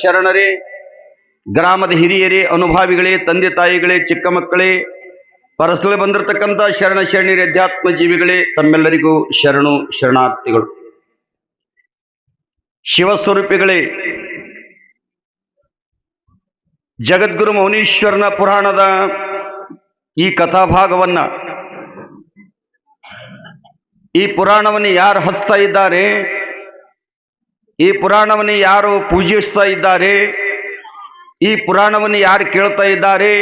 ಶರಣರೇ, ಗ್ರಾಮದ ಹಿರಿಯರೇ, ಅನುಭಾವಿಗಳೇ, ತಂದೆ ತಾಯಿಗಳೇ, ಚಿಕ್ಕ ಮಕ್ಕಳೇ, ಪರಸ್ಥಳ ಬಂದಿರತಕ್ಕಂಥ ಶರಣ ಶರಣರೇ, ಅಧ್ಯಾತ್ಮ ಜೀವಿಗಳೇ, ತಮ್ಮೆಲ್ಲರಿಗೂ ಶರಣು ಶರಣಾರ್ಥಿಗಳು. ಶಿವಸ್ವರೂಪಿಗಳೇ, ಜಗದ್ಗುರು ಮೌನೀಶ್ವರನ ಪುರಾಣದ ಈ ಕಥಾಭಾಗವನ್ನ, ಈ ಪುರಾಣವನ್ನು ಯಾರು ಹಚ್ತಾ ಇದ್ದಾರೆ, ಈ ಪುರಾಣವನ್ನು ಯಾರು ಪೂಜಿಸ್ತಾ ಇದ್ದಾರೆ, ಈ ಪುರಾಣವನ್ನು ಯಾರು ಕೇಳ್ತಾ ಇದ್ದಾರೆ,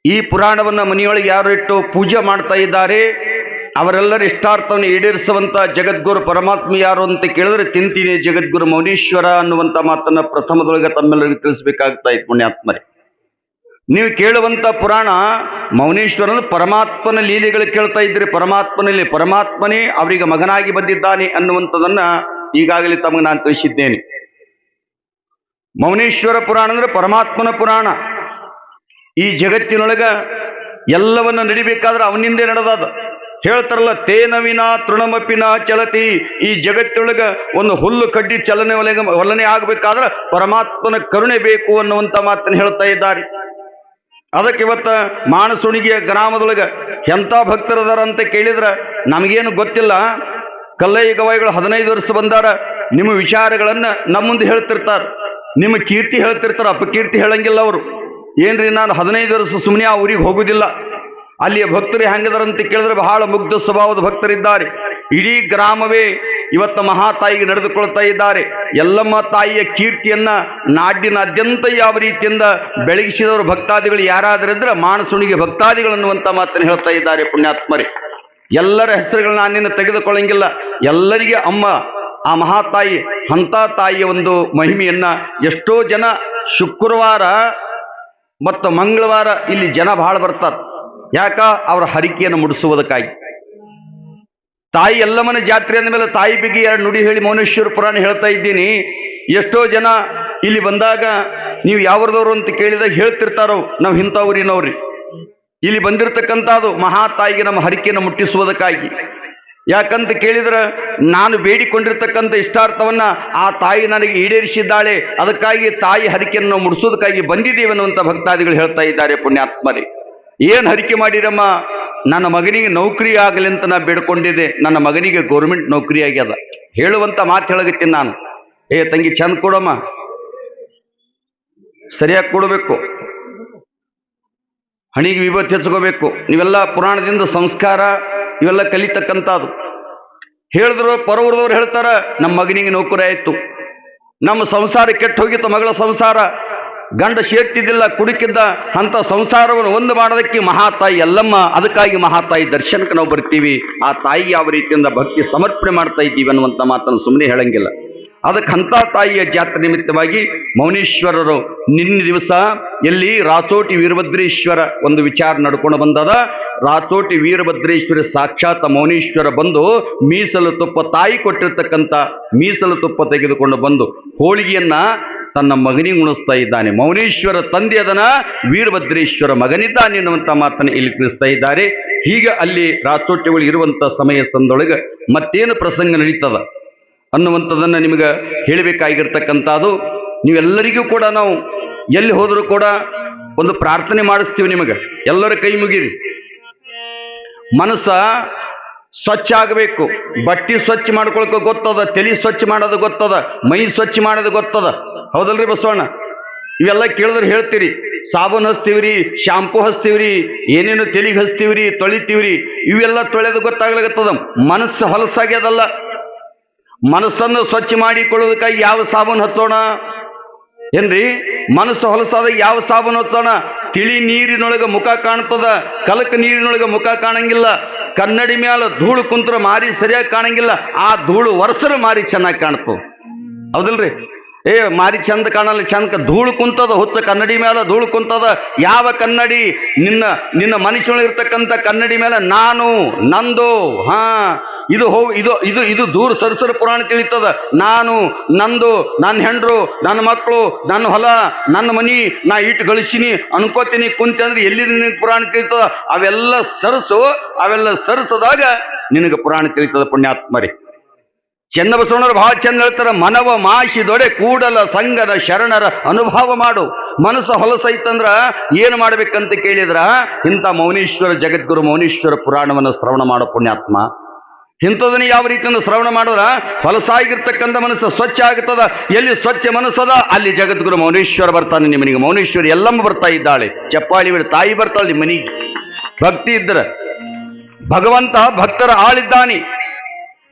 ಈ ಪುರಾಣವನ್ನು ಮನೆಯೊಳಗೆ ಯಾರು ಇಟ್ಟು ಪೂಜೆ ಮಾಡ್ತಾ ಇದ್ದಾರೆ, ಅವರೆಲ್ಲರ ಇಷ್ಟಾರ್ಥವನ್ನು ಈಡೇರಿಸುವಂತ ಜಗದ್ಗುರು ಪರಮಾತ್ಮ ಯಾರು ಅಂತ ಕೇಳಿದ್ರೆ ತಿಂತೀನಿ ಜಗದ್ಗುರು ಮೌನೀಶ್ವರ ಅನ್ನುವಂಥ ಮಾತನ್ನ ಪ್ರಥಮದೊಳಗೆ ತಮ್ಮೆಲ್ಲರಿಗೂ ತಿಳಿಸ್ಬೇಕಾಗ್ತಾ ಇತ್ತು. ಪುಣ್ಯಾತ್ಮರೇ, ನೀವು ಕೇಳುವಂತ ಪುರಾಣ ಮೌನೀಶ್ವರನ ಪರಮಾತ್ಮನ ಲೀಲೆಗಳು ಕೇಳ್ತಾ ಇದ್ರಿ. ಪರಮಾತ್ಮನಲ್ಲಿ ಪರಮಾತ್ಮನೇ ಅವರಿಗೆ ಮಗನಾಗಿ ಬಂದಿದ್ದಾನೆ ಅನ್ನುವಂಥದನ್ನ ಈಗಾಗಲೇ ತಮಗೆ ನಾನು ತಿಳಿಸಿದ್ದೇನೆ. ಮೌನೇಶ್ವರ ಪುರಾಣ ಅಂದ್ರೆ ಪರಮಾತ್ಮನ ಪುರಾಣ. ಈ ಜಗತ್ತಿನೊಳಗ ಎಲ್ಲವನ್ನ ನಡಿಬೇಕಾದ್ರೆ ಅವನಿಂದೇ ನಡೆದದ. ಹೇಳ್ತಾರಲ್ಲ, ತೇನವಿನ ತೃಣಮಪಿನ ಚಲತಿ. ಈ ಜಗತ್ತಿನೊಳಗ ಒಂದು ಹುಲ್ಲು ಕಡ್ಡಿ ವಲನೆ ಆಗಬೇಕಾದ್ರೆ ಪರಮಾತ್ಮನ ಕರುಣೆ ಬೇಕು ಅನ್ನುವಂಥ ಮಾತನ್ನು ಹೇಳ್ತಾ ಇದ್ದಾರೆ. ಅದಕ್ಕೆ ಇವತ್ತ ಮಾನಸುಣಿಗೆಯ ಗ್ರಾಮದೊಳಗ ಎಂಥ ಭಕ್ತರದಾರ ಅಂತ ಕೇಳಿದ್ರ ನಮಗೇನು ಗೊತ್ತಿಲ್ಲ. ಕಲ್ಲಯ್ಯ ಗವಾಯಿಗಳು 15 ವರ್ಷ ಬಂದಾರ. ನಿಮ್ಮ ವಿಚಾರಗಳನ್ನ ನಮ್ಮ ಮುಂದೆ ಹೇಳ್ತಿರ್ತಾರ, ನಿಮ್ಮ ಕೀರ್ತಿ ಹೇಳ್ತಿರ್ತಾರ, ಅಪಕೀರ್ತಿ ಹೇಳಂಗಿಲ್ಲ ಅವರು. ಏನ್ರಿ, ನಾನು 15 ವರ್ಷ ಸುಮ್ಮನೆ ಆ ಊರಿಗೆ ಹೋಗುದಿಲ್ಲ. ಅಲ್ಲಿಯ ಭಕ್ತರು ಹೆಂಗದಾರಂತ ಕೇಳಿದ್ರೆ ಬಹಳ ಮುಗ್ಧ ಸ್ವಭಾವದ ಭಕ್ತರಿದ್ದಾರೆ. ಇಡೀ ಗ್ರಾಮವೇ ಇವತ್ತು ಮಹಾತಾಯಿಗೆ ನಡೆದುಕೊಳ್ತಾ ಇದ್ದಾರೆ. ಎಲ್ಲಮ್ಮ ತಾಯಿಯ ಕೀರ್ತಿಯನ್ನ ನಾಡಿನಾದ್ಯಂತ ಯಾವ ರೀತಿಯಿಂದ ಬೆಳಗಿಸಿದವರು ಭಕ್ತಾದಿಗಳು ಯಾರಾದರಿದ್ರೆ ಮಾನಸುಣಿಗೆ ಭಕ್ತಾದಿಗಳು ಅನ್ನುವಂಥ ಮಾತನ್ನು ಹೇಳ್ತಾ ಇದ್ದಾರೆ. ಪುಣ್ಯಾತ್ಮರೇ, ಎಲ್ಲರ ಹೆಸರುಗಳನ್ನ ನಾನಿನ್ನು ತೆಗೆದುಕೊಳ್ಳಂಗಿಲ್ಲ. ಎಲ್ಲರಿಗೆ ಅಮ್ಮ, ಆ ಮಹಾತಾಯಿ, ಅಂತ ತಾಯಿಯ ಒಂದು ಮಹಿಮೆಯನ್ನ ಎಷ್ಟೋ ಜನ ಶುಕ್ರವಾರ ಮತ್ತು ಮಂಗಳವಾರ ಇಲ್ಲಿ ಜನ ಬಹಳ ಬರ್ತಾರೆ. ಯಾಕ? ಅವರ ಹರಿಕೆಯನ್ನು ಮುಡಿಸುವುದಕ್ಕಾಗಿ. ತಾಯಿ ಎಲ್ಲಮ್ಮನ ಜಾತ್ರೆ ಅಂದಮೇಲೆ ತಾಯಿ ಬಗ್ಗೆ 2 ನುಡಿ ಹೇಳಿ ಮೌನೇಶ್ವರ ಪುರಾಣ ಹೇಳ್ತಾ ಇದ್ದೀನಿ. ಎಷ್ಟೋ ಜನ ಇಲ್ಲಿ ಬಂದಾಗ ನೀವು ಯಾವ್ರದವ್ರು ಅಂತ ಕೇಳಿದಾಗ ಹೇಳ್ತಿರ್ತಾರೋ, ನಾವು ಇಂಥ ಊರಿನವ್ರಿ. ಇಲ್ಲಿ ಬಂದಿರತಕ್ಕಂಥದ್ದು ಮಹಾತಾಯಿಗೆ ನಮ್ಮ ಹರಿಕೆಯನ್ನು ಮುಟ್ಟಿಸುವುದಕ್ಕಾಗಿ. ಯಾಕಂತ ಕೇಳಿದ್ರೆ ನಾನು ಬೇಡಿಕೊಂಡಿರ್ತಕ್ಕಂಥ ಇಷ್ಟಾರ್ಥವನ್ನ ಆ ತಾಯಿ ನನಗೆ ಈಡೇರಿಸಿದ್ದಾಳೆ. ಅದಕ್ಕಾಗಿ ತಾಯಿ ಹರಿಕೆಯನ್ನು ಮುಡಿಸೋದಕ್ಕಾಗಿ ಬಂದಿದ್ದೇವೆ ಅನ್ನುವಂಥ ಭಕ್ತಾದಿಗಳು ಹೇಳ್ತಾ ಇದ್ದಾರೆ. ಪುಣ್ಯಾತ್ಮರೇ, ಏನ್ ಹರಿಕೆ ಮಾಡಿರಮ್ಮ? ನನ್ನ ಮಗನಿಗೆ ನೌಕರಿ ಆಗಲಿ ಅಂತ ನಾ ಬೇಡ್ಕೊಂಡಿದ್ದೆ. ನನ್ನ ಮಗನಿಗೆ ಗೌರ್ಮೆಂಟ್ ನೌಕರಿ ಆಗ್ಯದ. ಹೇಳುವಂತ ಮಾತು ಹೇಳಗತ್ತೀನಿ ನಾನು. ತಂಗಿ ಚಂದ ಕೊಡಮ್ಮ, ಸರಿಯಾಗಿ ಕೊಡಬೇಕು, ಹಣಿಗೆ ವಿಭೂತಿ ಹೆಚ್ಚಿಕೋಬೇಕು. ನೀವೆಲ್ಲ ಪುರಾಣದಿಂದ ಸಂಸ್ಕಾರ ಇವೆಲ್ಲ ಕಲಿತಕ್ಕಂಥದ್ದು. ಹೇಳಿದ್ರು ಪರವರದವ್ರು ಹೇಳ್ತಾರ, ನಮ್ಮ ಮಗನಿಗೆ ನೌಕರಿ ಆಯ್ತು, ನಮ್ಮ ಸಂಸಾರ ಕೆಟ್ಟು ಹೋಗಿತ್ತು, ಮಗಳ ಸಂಸಾರ, ಗಂಡ ಸೇರ್ತಿದ್ದಿಲ್ಲ, ಕುಡುಕಿದ್ದ, ಅಂತ ಸಂಸಾರವನ್ನು ಒಂದು ಮಾಡೋದಕ್ಕೆ ಮಹಾತಾಯಿ ಎಲ್ಲಮ್ಮ. ಅದಕ್ಕಾಗಿ ಮಹಾತಾಯಿ ದರ್ಶನಕ್ಕೆ ನಾವು ಬರ್ತೀವಿ. ಆ ತಾಯಿ ಯಾವ ರೀತಿಯಿಂದ ಭಕ್ತಿ ಸಮರ್ಪಣೆ ಮಾಡ್ತಾ ಇದ್ದೀವಿ ಅನ್ನುವಂಥ ಮಾತನ್ನು ಸುಮ್ಮನೆ ಹೇಳಂಗಿಲ್ಲ. ಅದಕ್ಕೆ ಅಂತ ತಾಯಿಯ ಜಾತ್ರೆ ನಿಮಿತ್ತವಾಗಿ ಮೌನೀಶ್ವರರು ನಿನ್ನೆ ದಿವಸ ಎಲ್ಲಿ ರಾಚೋಟಿ ವೀರಭದ್ರೇಶ್ವರ ಒಂದು ವಿಚಾರ ನಡ್ಕೊಂಡು ಬಂದದ. ರಾಚೋಟಿ ವೀರಭದ್ರೇಶ್ವರ ಸಾಕ್ಷಾತ್ ಮೌನೀಶ್ವರ ಬಂದು ಮೀಸಲು ತುಪ್ಪ, ತಾಯಿ ಕೊಟ್ಟಿರ್ತಕ್ಕಂಥ ಮೀಸಲು ತುಪ್ಪ ತೆಗೆದುಕೊಂಡು ಬಂದು ಹೋಳಿಗೆಯನ್ನ ತನ್ನ ಮಗನಿಗೆ ಉಣಿಸ್ತಾ ಇದ್ದಾನೆ. ಮೌನೀಶ್ವರ ತಂದೆ ಅದನ್ನ ವೀರಭದ್ರೇಶ್ವರ ಮಗನಿದ್ದಾನೆ ಎನ್ನುವಂಥ ಮಾತನ್ನು ಇಲ್ಲಿ ತಿಳಿಸ್ತಾ ಇದ್ದಾರೆ. ಹೀಗೆ ಅಲ್ಲಿ ರಾಚೋಟಿಗಳು ಇರುವಂತ ಸಮಯ ಸಂದೊಳಗೆ ಮತ್ತೇನು ಪ್ರಸಂಗ ನಡೀತದ ಅನ್ನುವಂಥದ್ದನ್ನ ನಿಮಗೆ ಹೇಳಬೇಕಾಗಿರ್ತಕ್ಕಂಥದ್ದು. ನೀವೆಲ್ಲರಿಗೂ ಕೂಡ ನಾವು ಎಲ್ಲಿ ಹೋದರೂ ಕೂಡ ಒಂದು ಪ್ರಾರ್ಥನೆ ಮಾಡಿಸ್ತೀವಿ. ನಿಮಗೆ ಎಲ್ಲರ ಕೈ ಮುಗಿರಿ. ಮನಸ್ಸ ಸ್ವಚ್ಛ ಆಗಬೇಕು. ಬಟ್ಟೆ ಸ್ವಚ್ಛ ಮಾಡ್ಕೊಳಕ ಗೊತ್ತದ, ತಲೆ ಸ್ವಚ್ಛ ಮಾಡೋದು ಗೊತ್ತದ, ಮೈ ಸ್ವಚ್ಛ ಮಾಡೋದು ಗೊತ್ತದ. ಹೌದಲ್ರಿ ಬಸವಣ್ಣ? ಇವೆಲ್ಲ ಕೇಳಿದ್ರೆ ಹೇಳ್ತೀರಿ. ಸಾಬೂನ್ ಹಚ್ತೀವ್ರಿ, ಶಾಂಪೂ ಹಚ್ತೀವ್ರಿ, ಏನೇನು ತೆಲಿಗೆ ಹಚ್ತೀವ್ರಿ, ತೊಳಿತೀವ್ರಿ. ಇವೆಲ್ಲ ತೊಳೆದು ಗೊತ್ತಾಗ್ಲಾಗತ್ತದ. ಮನಸ್ಸು ಹೊಲಸಾಗ್ಯದಲ್ಲ. ಮನಸ್ಸನ್ನು ಸ್ವಚ್ಛ ಮಾಡಿಕೊಳ್ಳೋದಕ್ಕಾಗಿ ಯಾವ ಸಾಬೂನು ಹಚ್ಚೋಣ ಏನ್ರಿ? ಮನಸ್ಸು ಹೊಲಸಾದಾಗ ಯಾವ ಸಾಬೂನು ಹಚ್ಚೋಣ? ತಿಳಿ ನೀರಿನೊಳಗೆ ಮುಖ ಕಾಣ್ತದ, ಕಲಕ ನೀರಿನೊಳಗೆ ಮುಖ ಕಾಣಂಗಿಲ್ಲ. ಕನ್ನಡಿ ಮ್ಯಾಲ ಧೂಳು ಕುಂತ್ರ ಮಾರಿ ಸರಿಯಾಗಿ ಕಾಣಂಗಿಲ್ಲ. ಆ ಧೂಳು ವರ್ಷರು ಮಾರಿ ಚೆನ್ನಾಗಿ ಕಾಣ್ತದ. ಹೌದಲ್ರಿ? ಮಾರಿ ಚಂದ ಕಾಣಲ್ಲ, ಚಂದ ಧೂಳು ಕುಂತದ. ಹುಚ್ಚ ಕನ್ನಡಿ ಮೇಲೆ ಧೂಳು ಕುಂತದ. ಯಾವ ಕನ್ನಡಿ? ನಿನ್ನ ಮನುಷ್ಯನೊಳಗಿರ್ತಕ್ಕಂಥ ಕನ್ನಡಿ ಮೇಲೆ ನಾನು, ನಂದು, ಇದು ಇದು ದೂರ ಸರಸರ ಪುರಾಣ ತಿಳಿತದ. ನಾನು, ನಂದು, ನನ್ನ ಹೆಂಡ್ರು, ನನ್ನ ಮಕ್ಕಳು, ನನ್ನ ಹೊಲ, ನನ್ನ ಮನಿ, ನಾ ಇಟ್ಟು ಗಳಿಸಿನಿ ಅನ್ಕೋತೀನಿ ಕುಂತೆ ಅಂದ್ರೆ ಎಲ್ಲಿ ನಿನಗೆ ಪುರಾಣ ತಿಳಿತದ? ಅವೆಲ್ಲ ಸರಸದಾಗ ನಿನಗೆ ಪುರಾಣ ತಿಳಿತದ. ಪುಣ್ಯಾತ್ಮರಿ, ಚೆನ್ನಬಸವಣ್ಣರು ಬಹಳ ಚೆಂದ ಹೇಳ್ತಾರೆ, ಮನವ ಮಾಶಿದೊಡೆ ಕೂಡಲ ಸಂಗನ ಶರಣರ ಅನುಭವ ಮಾಡು. ಮನಸ್ಸು ಹೊಲಸೈತಂದ್ರ ಏನು ಮಾಡ್ಬೇಕಂತ ಕೇಳಿದ್ರ ಇಂಥ ಮೌನೇಶ್ವರ ಜಗದ್ಗುರು ಮೌನೇಶ್ವರ ಪುರಾಣವನ್ನು ಶ್ರವಣ ಮಾಡೋ ಪುಣ್ಯಾತ್ಮ. ಇಂಥದನ್ನ ಯಾವ ರೀತಿಯಿಂದ ಶ್ರವಣ ಮಾಡಿದ್ರ ಹೊಲಸಾಗಿರ್ತಕ್ಕಂಥ ಮನಸ್ಸು ಸ್ವಚ್ಛ ಆಗುತ್ತದ. ಎಲ್ಲಿ ಸ್ವಚ್ಛ ಮನಸ್ಸದ ಅಲ್ಲಿ ಜಗದ್ಗುರು ಮೌನೇಶ್ವರ ಬರ್ತಾನೆ ನಿಮ್ಮನಿಗೆ. ಮೌನೇಶ್ವರಿ ಎಲ್ಲಮ್ಮ ಬರ್ತಾ ಇದ್ದಾಳೆ, ಚಪ್ಪಾಳಿ ಬಿಡ ತಾಯಿ ಬರ್ತಾಳೆ ನಿಮ್ಮ ಮನಿಗೆ. ಭಕ್ತಿ ಇದ್ರ ಭಗವಂತ ಭಕ್ತರ ಆಳಿದ್ದಾನೆ.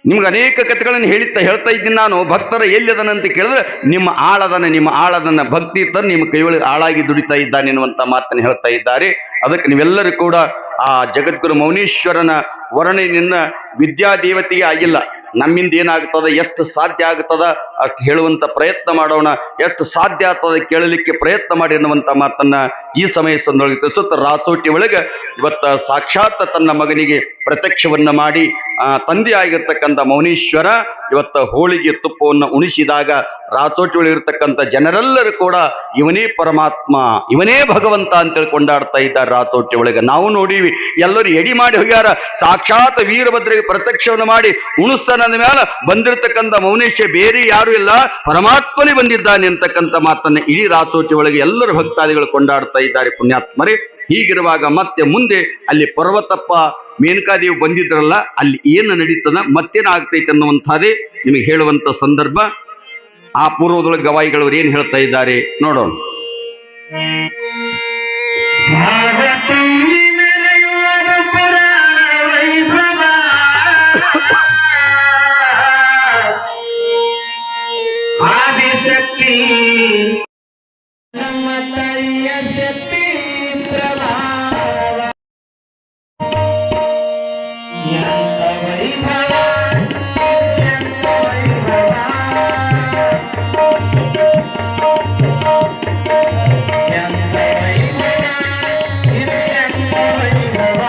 ನಿಮ್ಗೆ ಅನೇಕ ಕಥೆಗಳನ್ನು ಹೇಳ್ತಾ ಇದ್ದೀನಿ ನಾನು. ಭಕ್ತರ ಎಲ್ಲಿದನಂತ ಕೇಳಿದ್ರೆ ನಿಮ್ಮ ಆಳದನ ಭಕ್ತಿ ಇದ್ದರೆ ನಿಮ್ಮ ಕೈಯೊಳಗೆ ಆಳಾಗಿ ದುಡಿತಾ ಇದ್ದಾನೆ ಎನ್ನುವಂತ ಮಾತನ್ನು ಹೇಳ್ತಾ ಇದ್ದಾರೆ. ಅದಕ್ಕೆ ನೀವೆಲ್ಲರೂ ಕೂಡ ಆ ಜಗದ್ಗುರು ಮೌನೇಶ್ವರನ ವರ್ಣನೆಯನ್ನ ವಿದ್ಯಾದೇವತೆಗೆ ಆಗಿಲ್ಲ, ನಮ್ಮಿಂದ ಏನಾಗ್ತದ, ಎಷ್ಟು ಸಾಧ್ಯ ಆಗ್ತದ ಅಷ್ಟು ಹೇಳುವಂತ ಪ್ರಯತ್ನ ಮಾಡೋಣ, ಎಷ್ಟು ಸಾಧ್ಯ ಆಗ್ತದ ಕೇಳಲಿಕ್ಕೆ ಪ್ರಯತ್ನ ಮಾಡಿ ಎನ್ನುವಂತ ಮಾತನ್ನ ಈ ಸಮಯ ಸಂದರ್ಭದಲ್ಲಿ ತಿಳಿಸುತ್ತ ರಾಚೋಟಿ ಒಳಗೆ ಇವತ್ತ ಸಾಕ್ಷಾತ್ ತನ್ನ ಮಗನಿಗೆ ಪ್ರತ್ಯಕ್ಷವನ್ನ ಮಾಡಿ ತಂದೆ ಆಗಿರ್ತಕ್ಕಂಥ ಮೌನೇಶ್ವರ ಇವತ್ತ ಹೋಳಿಗೆ ತುಪ್ಪವನ್ನು ಉಣಿಸಿದಾಗ ರಾಚೋಟಿ ಒಳಗಿರ್ತಕ್ಕಂಥ ಜನರೆಲ್ಲರೂ ಕೂಡ ಇವನೇ ಪರಮಾತ್ಮ, ಇವನೇ ಭಗವಂತ ಅಂತೇಳಿ ಕೊಂಡಾಡ್ತಾ ಇದ್ದಾರೆ ರಾಚೋಟಿ ಒಳಗೆ. ನಾವು ನೋಡೀವಿ, ಎಲ್ಲರೂ ಎಡಿ ಮಾಡಿ ಹೋಗ್ಯಾರ. ಸಾಕ್ಷಾತ್ ವೀರಭದ್ರಿಗೆ ಪ್ರತ್ಯಕ್ಷವನ್ನು ಮಾಡಿ ಉಣಿಸ್ತಾನ ಅಂದ ಮೇಲೆ ಬಂದಿರತಕ್ಕಂಥ ಮೌನೇಶ್ವರ ಬೇರೆ ಯಾರು ಇಲ್ಲ, ಪರಮಾತ್ಮನೇ ಬಂದಿದ್ದಾನೆ ಅಂತಕ್ಕಂಥ ಮಾತನ್ನ ಇಡೀ ರಾಚೋಟಿ ಒಳಗೆ ಎಲ್ಲರೂ ಭಕ್ತಾದಿಗಳು ಕೊಂಡಾಡ್ತಾ ಇದ್ದಾರೆ ಪುಣ್ಯಾತ್ಮರೇ. ಹೀಗಿರುವಾಗ ಮತ್ತೆ ಮುಂದೆ ಅಲ್ಲಿ ಪರ್ವತಪ್ಪ ಮೇನಕಾದೇವಿ ಬಂದಿದ್ರಲ್ಲ, ಅಲ್ಲಿ ಏನು ನಡೀತದ ಮತ್ತೇನಾಗ್ತೈತೆ ಅನ್ನುವಂಥದ್ದೇ ನಿಮಗೆ ಹೇಳುವಂತ ಸಂದರ್ಭ. ಆ ಪೂರ್ವದೊಳಗೆ ಗವಾಯಿಗಳವರು ಏನು ಹೇಳ್ತಾ ಇದ್ದಾರೆ ನೋಡೋಣ. ಆದಿಶಕ್ತಿ ನಮ್ಮ ತಾಯಿಯ ಶಕ್ತಿ ಪ್ರಭಾವ, ಎಂತ ವೈಭವ, ಎಂತ ವೈಭವ, ಎಂತ ವೈಭವ, ಇದು ಎಂತ ವೈಭವ,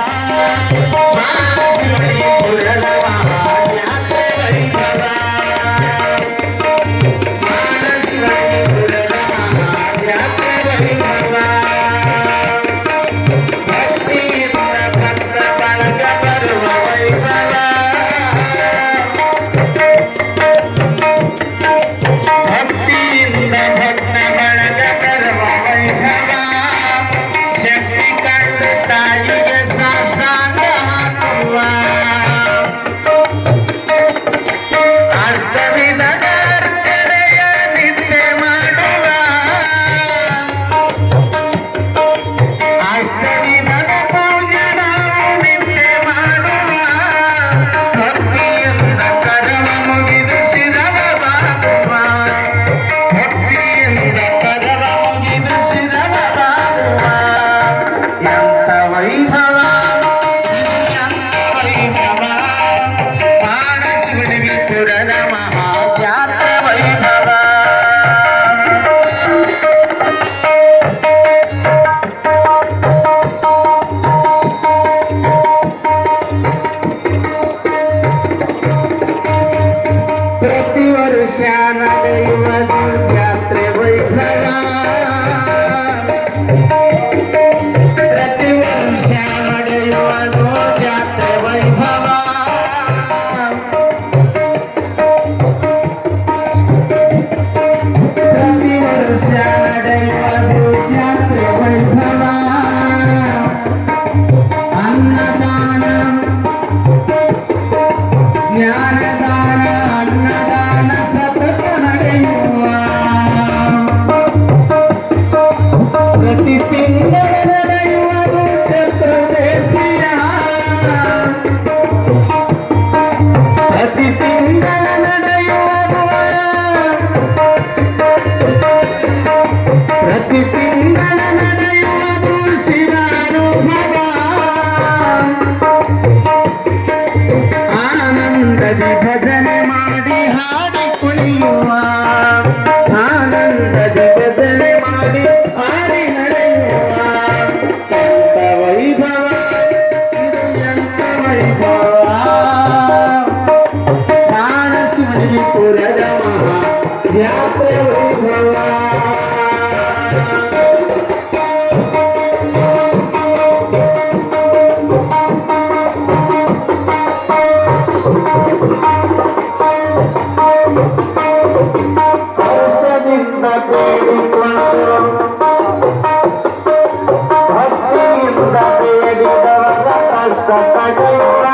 ಭಕ್ತಿಯಿಂದ ಬೇಡಿದವರ ಕಷ್ಟ ಕಳೆಯುವ